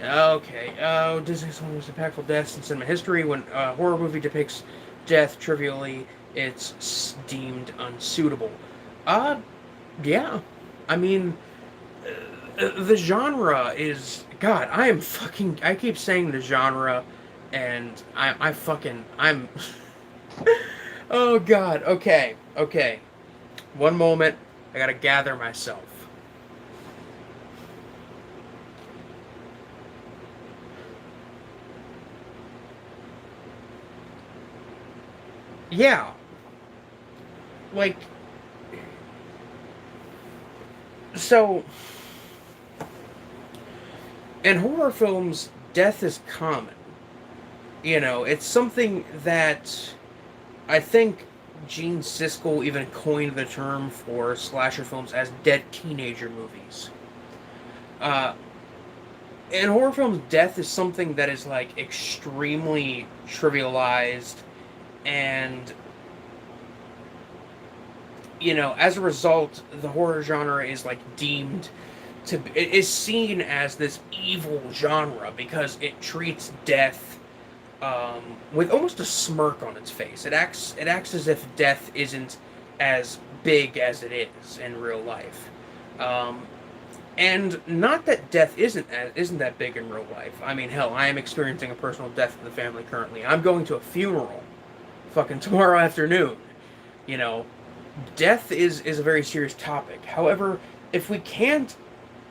Okay. Oh, Disney's one of the most impactful deaths in cinema history. When a horror movie depicts death trivially, it's deemed unsuitable. Uh, yeah. I mean, the genre is God. I am fucking. I keep saying the genre, and I'm. Oh God. Okay. Okay. One moment. I gotta gather myself. Yeah. Like. So. In horror films, death is common. It's something that I think Gene Siskel even coined the term for slasher films as dead teenager movies. Uh, in horror films, death is something that is like extremely trivialized, and as a result, the horror genre is like deemed it is seen as this evil genre because it treats death with almost a smirk on its face. It acts as if death isn't as big as it is in real life, um, and not that death isn't that big in real life. I mean, hell, I am experiencing a personal death in the family currently. I'm going to a funeral, fucking tomorrow afternoon. You know, death is a very serious topic. However, if we can't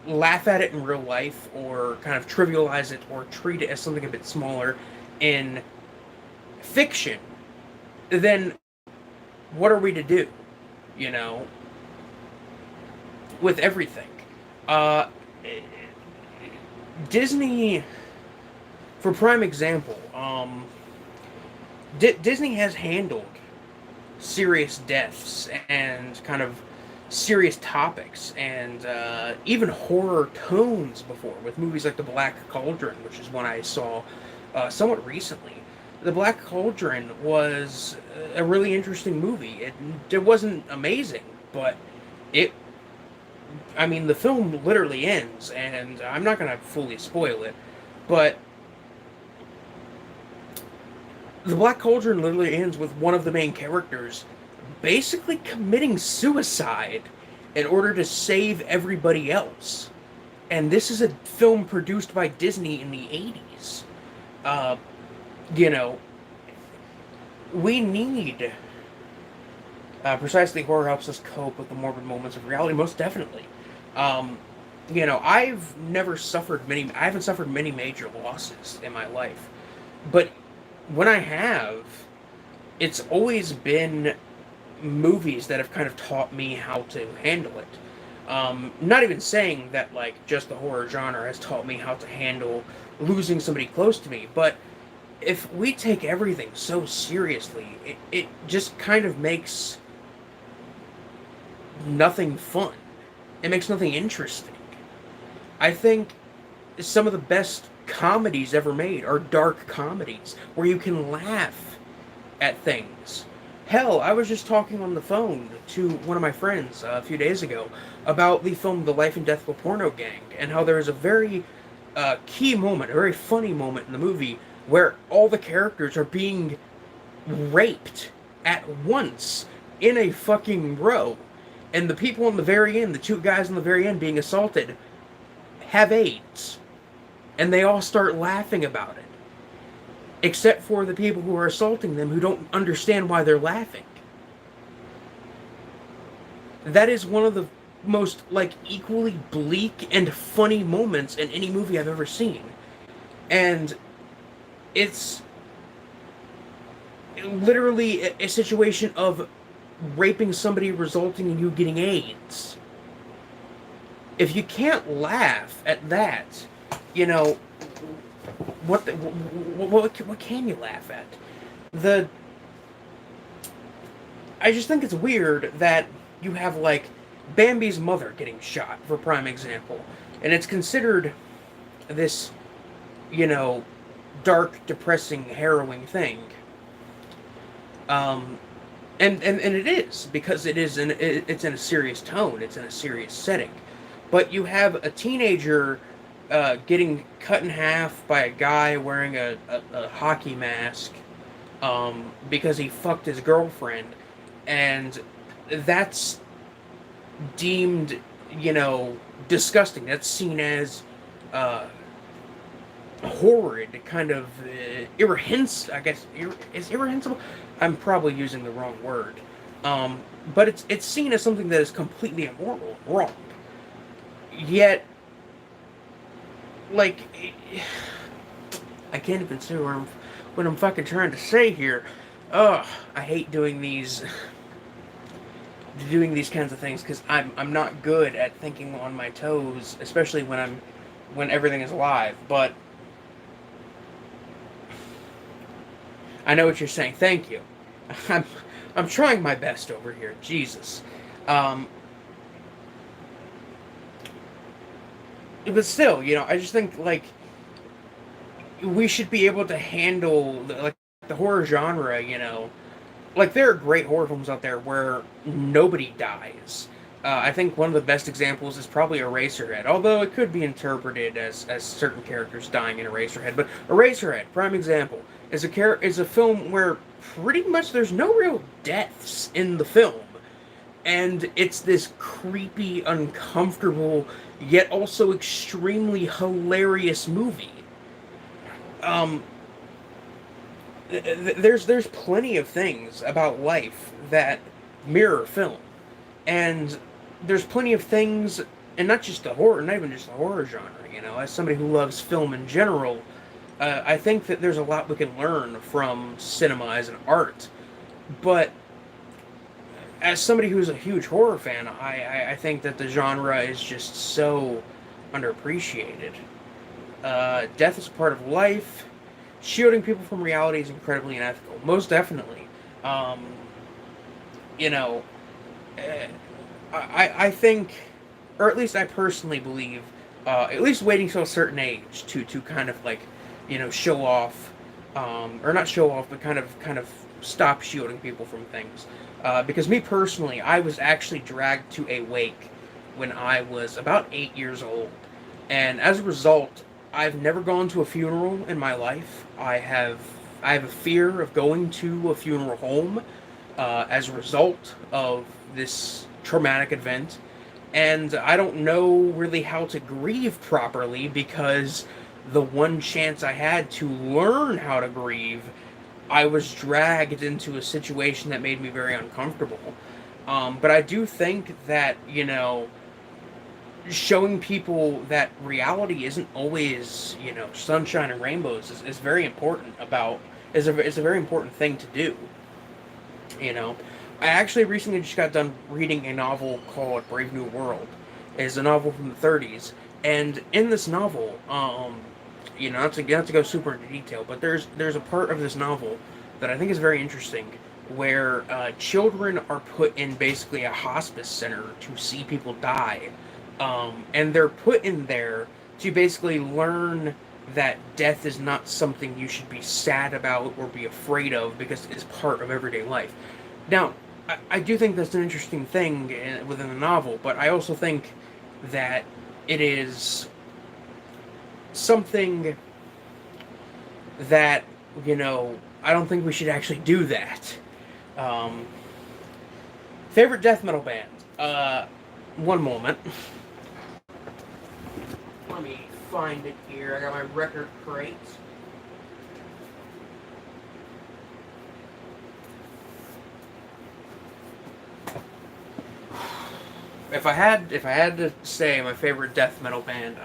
laugh at it in real life or kind of trivialize it or treat it as something a bit smaller in fiction, then what are we to do? You know, with everything. Uh, Disney, for prime example, Disney has handled serious deaths and kind of serious topics and even horror tones before with movies like The Black Cauldron, which is one I saw somewhat recently. The Black Cauldron was a really interesting movie. It wasn't amazing, but it. I mean, the film literally ends, and I'm not going to fully spoil it, but The Black Cauldron literally ends with one of the main characters basically committing suicide in order to save everybody else. And this is a film produced by Disney in the 80s. Uh, you know, we need precisely horror helps us cope with the morbid moments of reality, most definitely. Um, I haven't suffered many major losses in my life, but when I have, it's always been movies that have kind of taught me how to handle it. Not even saying that like just the horror genre has taught me how to handle losing somebody close to me, but if we take everything so seriously, it just kind of makes nothing fun. It makes nothing interesting. I think some of the best comedies ever made are dark comedies where you can laugh at things. Hell, I was just talking on the phone to one of my friends a few days ago about the film The Life and Death of a Porno Gang and how there is a very key moment, a very funny moment in the movie where all the characters are being raped at once in a fucking row. And the people in the very end, the two guys in the very end being assaulted, have AIDS. And they all start laughing about it. Except for the people who are assaulting them who don't understand why they're laughing. That is one of the most, like, equally bleak and funny moments in any movie I've ever seen. And it's literally a situation of raping somebody resulting in you getting AIDS. If you can't laugh at that, you know, what can you laugh at? I just think it's weird that you have like Bambi's mother getting shot, for prime example, and it's considered this, you know, dark, depressing, harrowing thing. And it is because it's in a serious tone, it's in a serious setting. But you have a teenager getting cut in half by a guy wearing a hockey mask because he fucked his girlfriend, and that's deemed, disgusting. That's seen as horrid, kind of I guess. Is irrehensible? I'm probably using the wrong word. But it's seen as something that is completely immoral, wrong. Yet, like, I can't even say what I'm fucking trying to say here. Ugh, I hate doing these kinds of things because I'm not good at thinking on my toes, especially when everything is live. But I know what you're saying. Thank you. I'm trying my best over here. Jesus. But still, I just think, like, we should be able to handle like the horror genre. Like, there are great horror films out there where nobody dies. I think one of the best examples is probably Eraserhead, although it could be interpreted as certain characters dying in Eraserhead. But Eraserhead, prime example, is a film where pretty much there's no real deaths in the film, and it's this creepy, uncomfortable, yet also extremely hilarious movie. There's plenty of things about life that mirror film, and there's plenty of things, and not even just the horror genre. As somebody who loves film in general, I think that there's a lot we can learn from cinema as an art. But as somebody who's a huge horror fan, I think that the genre is just so underappreciated. Death is a part of life. Shielding people from reality is incredibly unethical. Most definitely. I think, or at least I personally believe, at least waiting till a certain age to kind of, like, show off, or not show off, but kind of stop shielding people from things. Because me personally, I was actually dragged to a wake when I was about 8 years old, and as a result, I've never gone to a funeral in my life. I have a fear of going to a funeral home as a result of this traumatic event, and I don't know really how to grieve properly because the one chance I had to learn how to grieve, I was dragged into a situation that made me very uncomfortable. But I do think that, showing people that reality isn't always, sunshine and rainbows is very important is a very important thing to do. I actually recently just got done reading a novel called Brave New World. It's a novel from the 30s, and in this novel, not to go super into detail, but there's a part of this novel that I think is very interesting, where children are put in basically a hospice center to see people die, and they're put in there to basically learn that death is not something you should be sad about or be afraid of because it's part of everyday life. Now, I do think that's an interesting thing within the novel, but I also think that it is something that, I don't think we should actually do that. Favorite death metal band? One moment. Let me find it here. I got my record crate. If I had to say my favorite death metal band,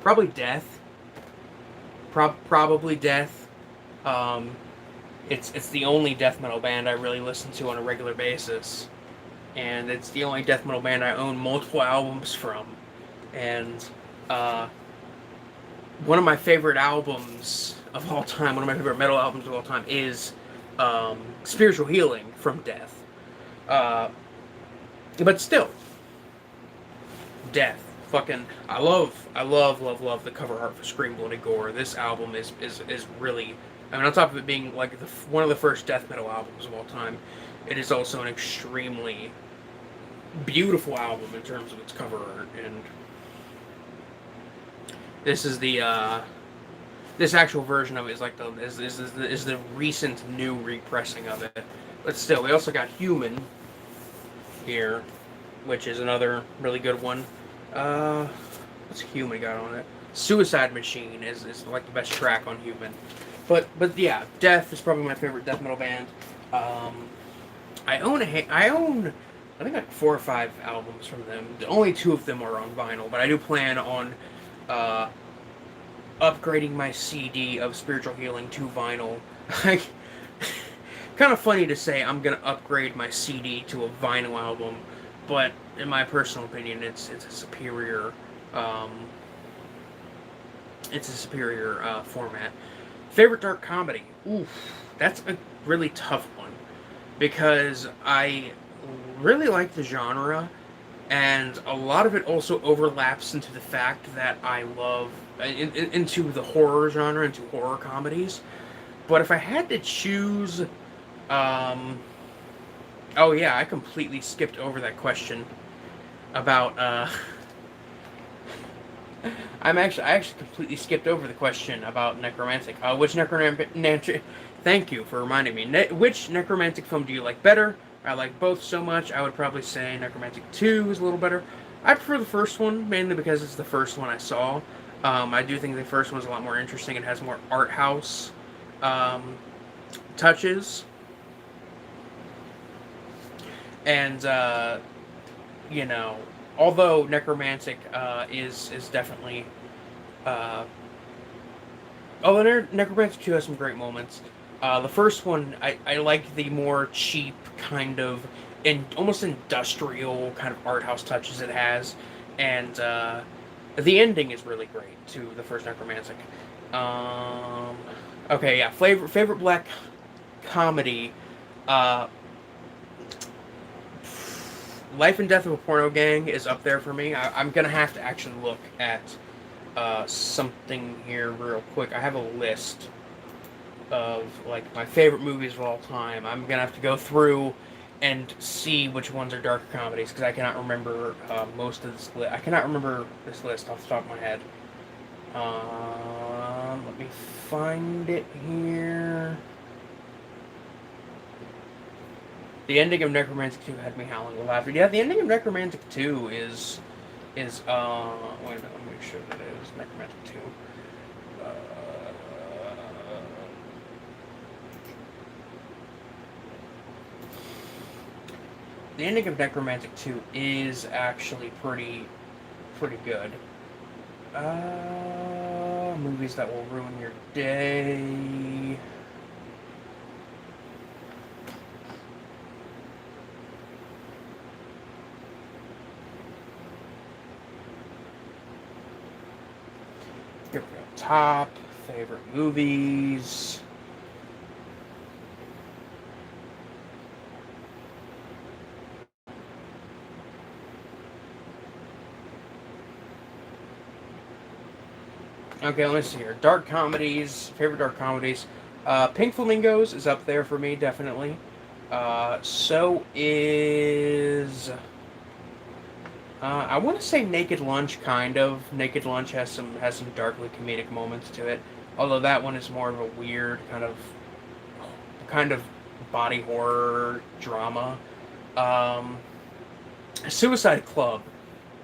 probably Death. Probably Death. It's the only death metal band I really listen to on a regular basis, and it's the only death metal band I own multiple albums from. And one of my favorite albums of all time, one of my favorite metal albums of all time, is Spiritual Healing from Death. But still, Death. Fucking, I love the cover art for Scream Bloody Gore. This album is really, on top of it being like one of the first death metal albums of all time, it is also an extremely beautiful album in terms of its cover art. And This is the this actual version of it is like the recent new repressing of it. But still, we also got Human here, which is another really good one. What's Human got on it? Suicide Machine is like the best track on Human. But yeah, Death is probably my favorite death metal band. I own I think like 4 or 5 albums from them. Only 2 of them are on vinyl, but I do plan on upgrading my CD of Spiritual Healing to vinyl. Kind of funny to say I'm gonna upgrade my CD to a vinyl album, but in my personal opinion, it's a superior format. Favorite dark comedy? Oof, that's a really tough one because I really like the genre, and a lot of it also overlaps into the fact that I love into the horror genre, into horror comedies. But if I had to choose, oh yeah, I completely skipped over that question about I actually completely skipped over the question about Necromantic. Which Necromantic? Thank you for reminding me. Which Necromantic film do you like better? I like both so much. I would probably say Necromantic 2 is a little better. I prefer the first one mainly because it's the first one I saw. I do think the first one is a lot more interesting. It has more art house touches, and you know, although Necromantic is definitely although Necromantic 2 has some great moments. The first one, I like the more cheap kind of almost industrial kind of art house touches it has, and the ending is really great to the first Necromantic. Okay, yeah, favorite black comedy. Life and Death of a Porno Gang is up there for me. I'm gonna have to actually look at something here real quick. I have a list of like my favorite movies of all time. I'm gonna have to go through and see which ones are dark comedies because I cannot remember most of this list. I cannot remember this list off the top of my head. Let me find it here. The ending of Necromantic 2 had me howling with laughter. Yeah, the ending of Necromantic 2 is wait a minute, let me make sure that it is Necromantic 2. The ending of Necromantic 2 is actually pretty good. Movies that will ruin your day. Here we go. Top favorite movies. Okay, let's see here. Dark comedies. Favorite dark comedies. Pink Flamingos is up there for me, definitely. So is... I want to say Naked Lunch, kind of. Naked Lunch has some darkly comedic moments to it. Although that one is more of a weird kind of body horror drama. Suicide Club.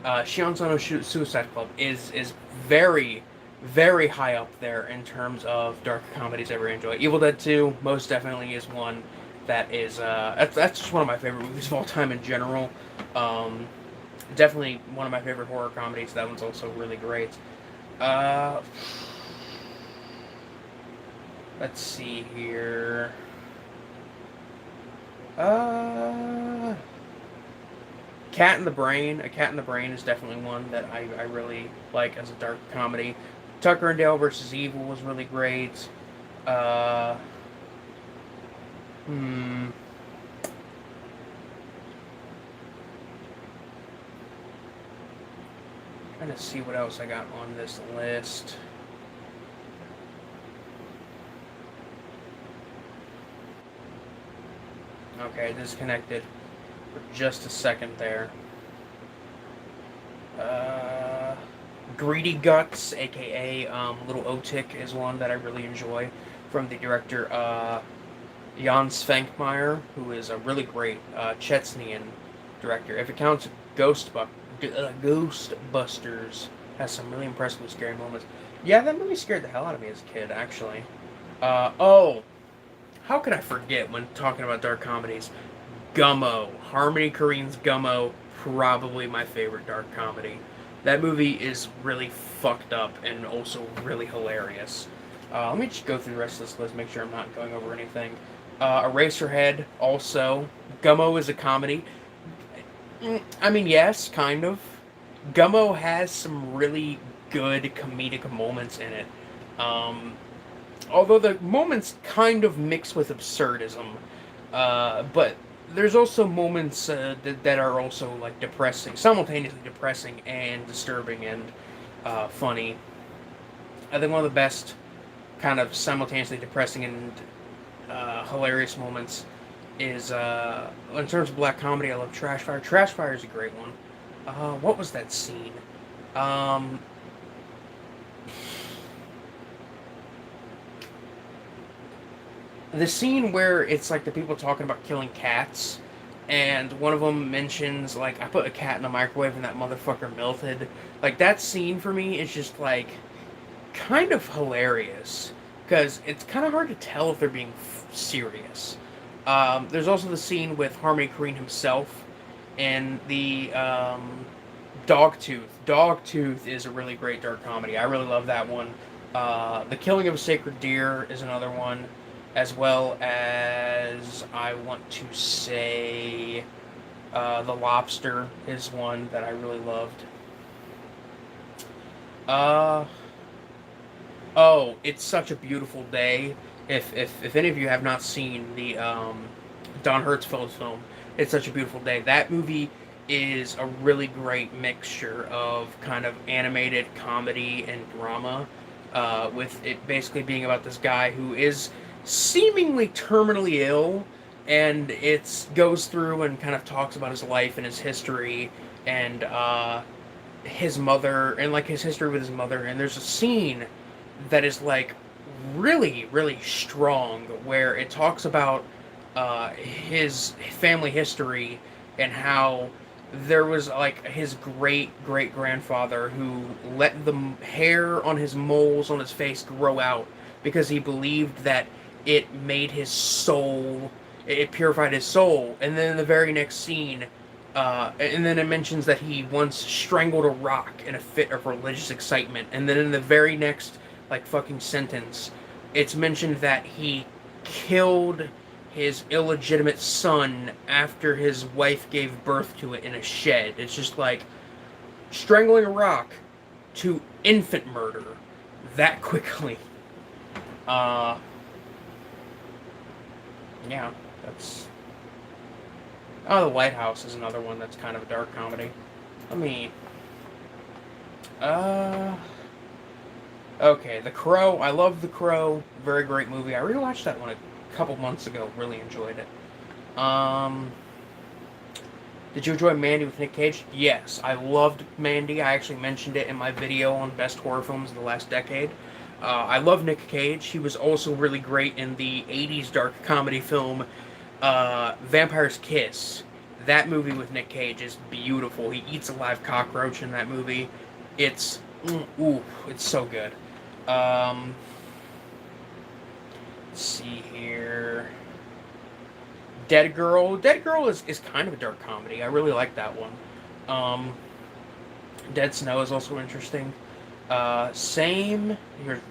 Shion Sono's Suicide Club is very, very high up there in terms of dark comedies I ever enjoy. Evil Dead 2 most definitely is one that is that's just one of my favorite movies of all time in general. Definitely one of my favorite horror comedies. That one's also really great. Let's see here. Cat in the Brain. A Cat in the Brain is definitely one that I really like as a dark comedy. Tucker and Dale vs. Evil was really great. Trying to see what else I got on this list. Okay, disconnected for just a second there. Greedy Guts, aka Little Otik, is one that I really enjoy from the director Jan Svankmajer, who is a really great Chechenian director. If it counts, Ghostbusters has some really impressively scary moments. Yeah, that movie scared the hell out of me as a kid, actually. Oh, how could I forget when talking about dark comedies? Gummo. Harmony Korine's Gummo, probably my favorite dark comedy. That movie is really fucked up and also really hilarious. Let me just go through the rest of this list, make sure I'm not going over anything. Eraserhead, also. Gummo is a comedy. I mean, yes, kind of. Gummo has some really good comedic moments in it. Although the moments kind of mix with absurdism. But there's also moments that are also like depressing, simultaneously depressing and disturbing and funny. I think one of the best kind of simultaneously depressing and hilarious moments is in terms of black comedy. I love Trashfire. Trashfire is a great one. What was that scene? The scene where it's like the people talking about killing cats, and one of them mentions like, I put a cat in the microwave and that motherfucker melted. Like, that scene for me is just like kind of hilarious because it's kind of hard to tell if they're being serious. There's also the scene with Harmony Korine himself and the Dogtooth. Dogtooth is a really great dark comedy. I really love that one. The Killing of a Sacred Deer is another one, as well as, I want to say, The Lobster is one that I really loved. Oh, It's Such a Beautiful Day. If any of you have not seen the Don Hertzfeldt film, It's Such a Beautiful Day, that movie is a really great mixture of kind of animated comedy and drama, with it basically being about this guy who is seemingly terminally ill, and it goes through and kind of talks about his life and his history and his mother and like his history with his mother. And there's a scene that is like really, really strong where it talks about his family history and how there was like his great great grandfather who let the hair on his moles on his face grow out because he believed that it made his soul, it purified his soul. And then in the very next scene, and then it mentions that he once strangled a rock in a fit of religious excitement. And then in the very next like fucking sentence, it's mentioned that he killed his illegitimate son after his wife gave birth to it in a shed. It's just like strangling a rock to infant murder that quickly. Yeah, that's... Oh, The Lighthouse is another one that's kind of a dark comedy. Let me... Okay, The Crow. I love The Crow. Very great movie. I rewatched that one a couple months ago. Really enjoyed it. Did you enjoy Mandy with Nick Cage? Yes, I loved Mandy. I actually mentioned it in my video on best horror films of the last decade. I love Nick Cage. He was also really great in the 80s dark comedy film Vampire's Kiss. That movie with Nick Cage is beautiful. He eats a live cockroach in that movie. It's it's so good. Let's see here. Dead Girl. Dead Girl is kind of a dark comedy. I really like that one. Dead Snow is also interesting. Same.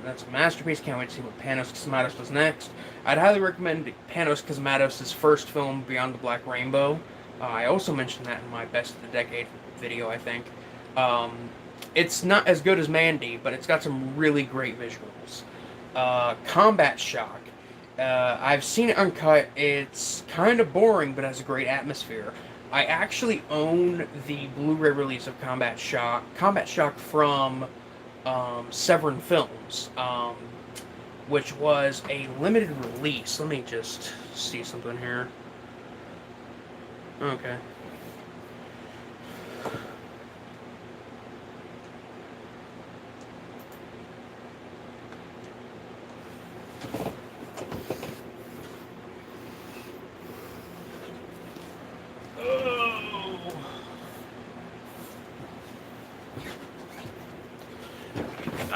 That's a masterpiece. Can't wait to see what Panos Cosmatos does next. I'd highly recommend Panos Cosmatos' first film, Beyond the Black Rainbow. I also mentioned that in my Best of the Decade video, I think. It's not as good as Mandy, but it's got some really great visuals. Combat Shock. I've seen it uncut. It's kind of boring, but has a great atmosphere. I actually own the Blu-ray release of Combat Shock from Severin Films, which was a limited release. Let me just see something here. Okay.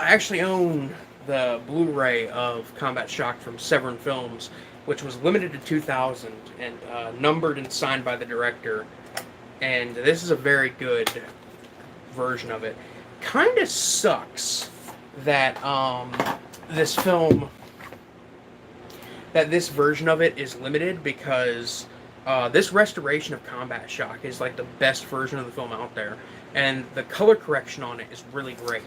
I actually own the Blu-ray of Combat Shock from Severin Films, which was limited to 2,000 and numbered and signed by the director. And this is a very good version of it. Kind of sucks that this film, that this version of it is limited, because this restoration of Combat Shock is like the best version of the film out there, and the color correction on it is really great.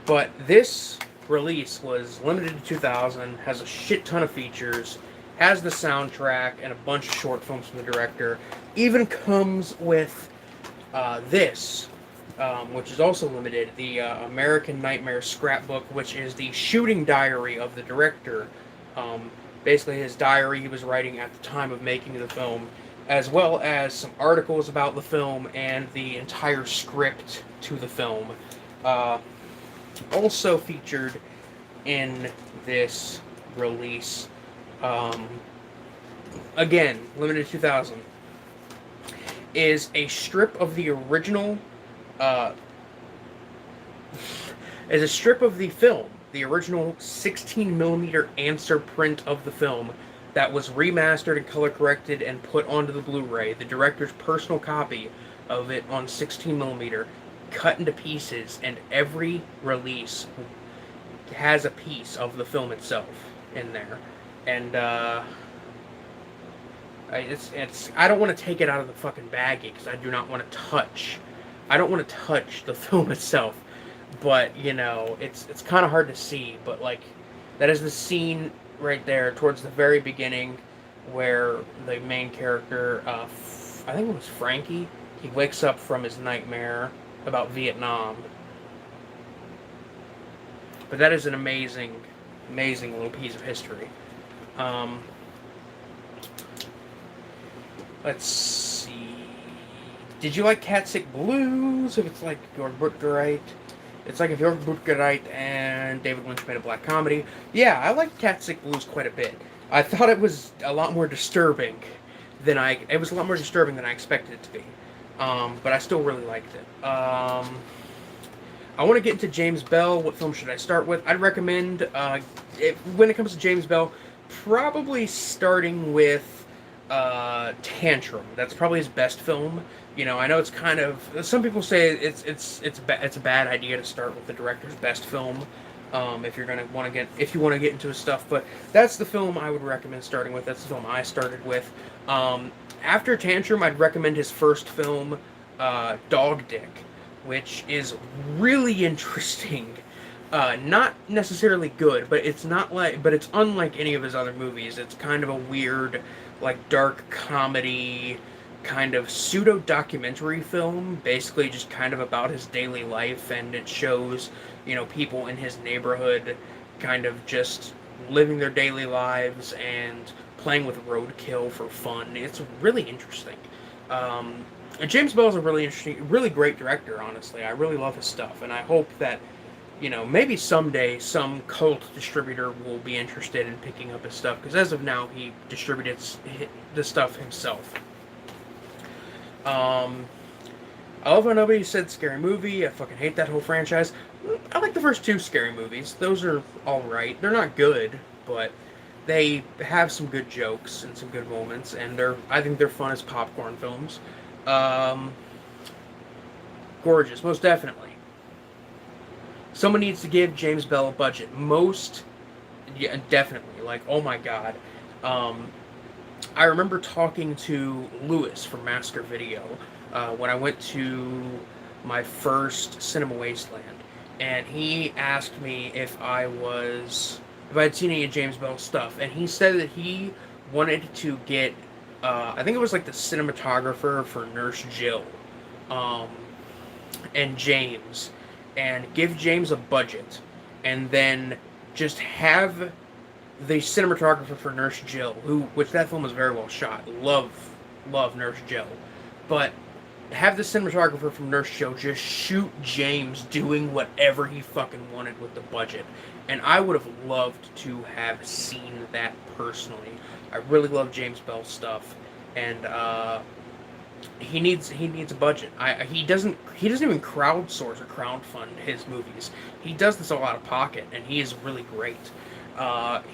But this release was limited to 2,000, has a shit ton of features, has the soundtrack and a bunch of short films from the director, even comes with this, which is also limited, the American Nightmare Scrapbook, which is the shooting diary of the director. Basically his diary he was writing at the time of making the film, as well as some articles about the film and the entire script to the film. Also featured in this release, again, limited 2,000, is a strip of the original, is a strip of the film, the original 16mm answer print of the film that was remastered and color corrected and put onto the Blu-ray. The director's personal copy of it on 16mm, cut into pieces, and every release has a piece of the film itself in there. And I don't want to take it out of the fucking baggie because I do not want to touch. I don't want to touch the film itself, but you know, it's kind of hard to see. But like, that is the scene right there towards the very beginning where the main character, I think it was Frankie, he wakes up from his nightmare about Vietnam. But that is an amazing, amazing little piece of history. Let's see. Did you like Cat Sick Blues? If it's like Georg Buttgereit. It's like if Georg Buttgereit and David Lynch made a black comedy. Yeah, I liked Cat Sick Blues quite a bit. I thought it was a lot more disturbing than I expected it to be. But I still really liked it. I want to get into James Bell. What film should I start with? I'd recommend, when it comes to James Bell, probably starting with Tantrum. That's probably his best film. You know, I know it's kind of, some people say it's a bad idea to start with the director's best film, if you want to get into his stuff. But that's the film I would recommend starting with. That's the film I started with. After Tantrum, I'd recommend his first film, Dog Dick, which is really interesting. Not necessarily good, but it's unlike any of his other movies. It's kind of a weird, like, dark comedy, kind of pseudo-documentary film, basically just kind of about his daily life, and it shows, you know, people in his neighborhood kind of just living their daily lives and playing with roadkill for fun. It's really interesting. James Bell is a really interesting, really great director, honestly. I really love his stuff, and I hope that, you know, maybe someday some cult distributor will be interested in picking up his stuff, because as of now, he distributes the stuff himself. I love how nobody said Scary Movie. I fucking hate that whole franchise. I like the first two Scary Movies. Those are alright. They're not good, but they have some good jokes and some good moments, and I think they're fun as popcorn films. Gorgeous, most definitely. Someone needs to give James Bell a budget. Yeah, definitely. Like, oh my god. I remember talking to Lewis from Masker Video when I went to my first Cinema Wasteland, and he asked me if I had seen any of James Bell's stuff, and he said that he wanted to get, I think it was like the cinematographer for Nurse Jill, and James, and give James a budget, and then just have the cinematographer for Nurse Jill, which that film was very well shot. Love Nurse Jill. But have the cinematographer from Nurse Jill just shoot James doing whatever he fucking wanted with the budget. And I would have loved to have seen that personally. I really love James Bell's stuff. And he needs a budget. He doesn't even crowdsource or crowdfund his movies. He does this all out of pocket, and he is really great.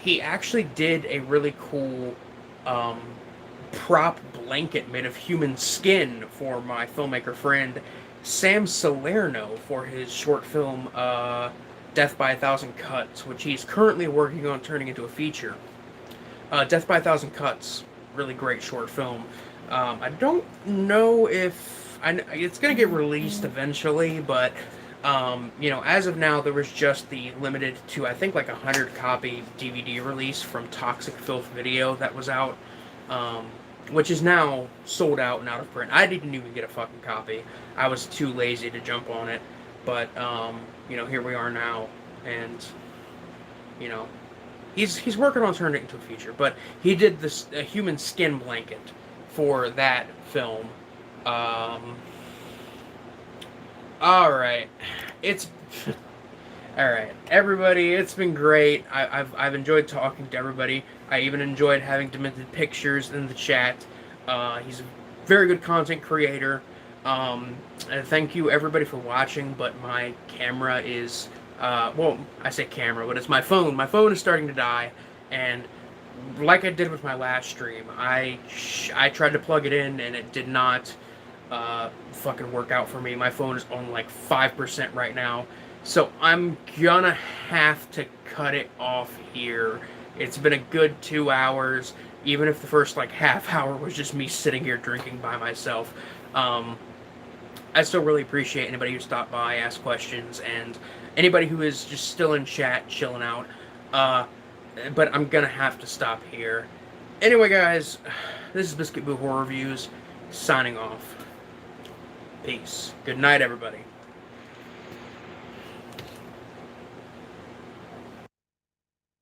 He actually did a really cool prop blanket made of human skin for my filmmaker friend Sam Salerno for his short film Death by a Thousand Cuts, which he's currently working on turning into a feature. Death by a Thousand Cuts, really great short film. I don't know if it's going to get released eventually, but as of now, there was just the limited to I think like 100-copy DVD release from Toxic Filth Video that was out, which is now sold out and out of print. I didn't even get a fucking copy. I was too lazy to jump on it, but here we are now, and he's working on turning it into a feature. But he did this human skin blanket for that film. Alright. Alright. Everybody, it's been great. I've enjoyed talking to everybody. I even enjoyed having Demented Pictures in the chat. He's a very good content creator. And thank you everybody for watching, but my camera is I say camera, but it's my phone. My phone is starting to die, and like I did with my last stream, I tried to plug it in and it did not fucking work out for me. My phone is on like 5% right now, so I'm gonna have to cut it off here. It's been a good 2 hours, even if the first like half hour was just me sitting here drinking by myself. I still really appreciate anybody who stopped by, asked questions, and anybody who is just still in chat, chilling out. But I'm gonna have to stop here. Anyway, guys, this is Biscuit Boo Horror Reviews, signing off. Peace. Good night, everybody.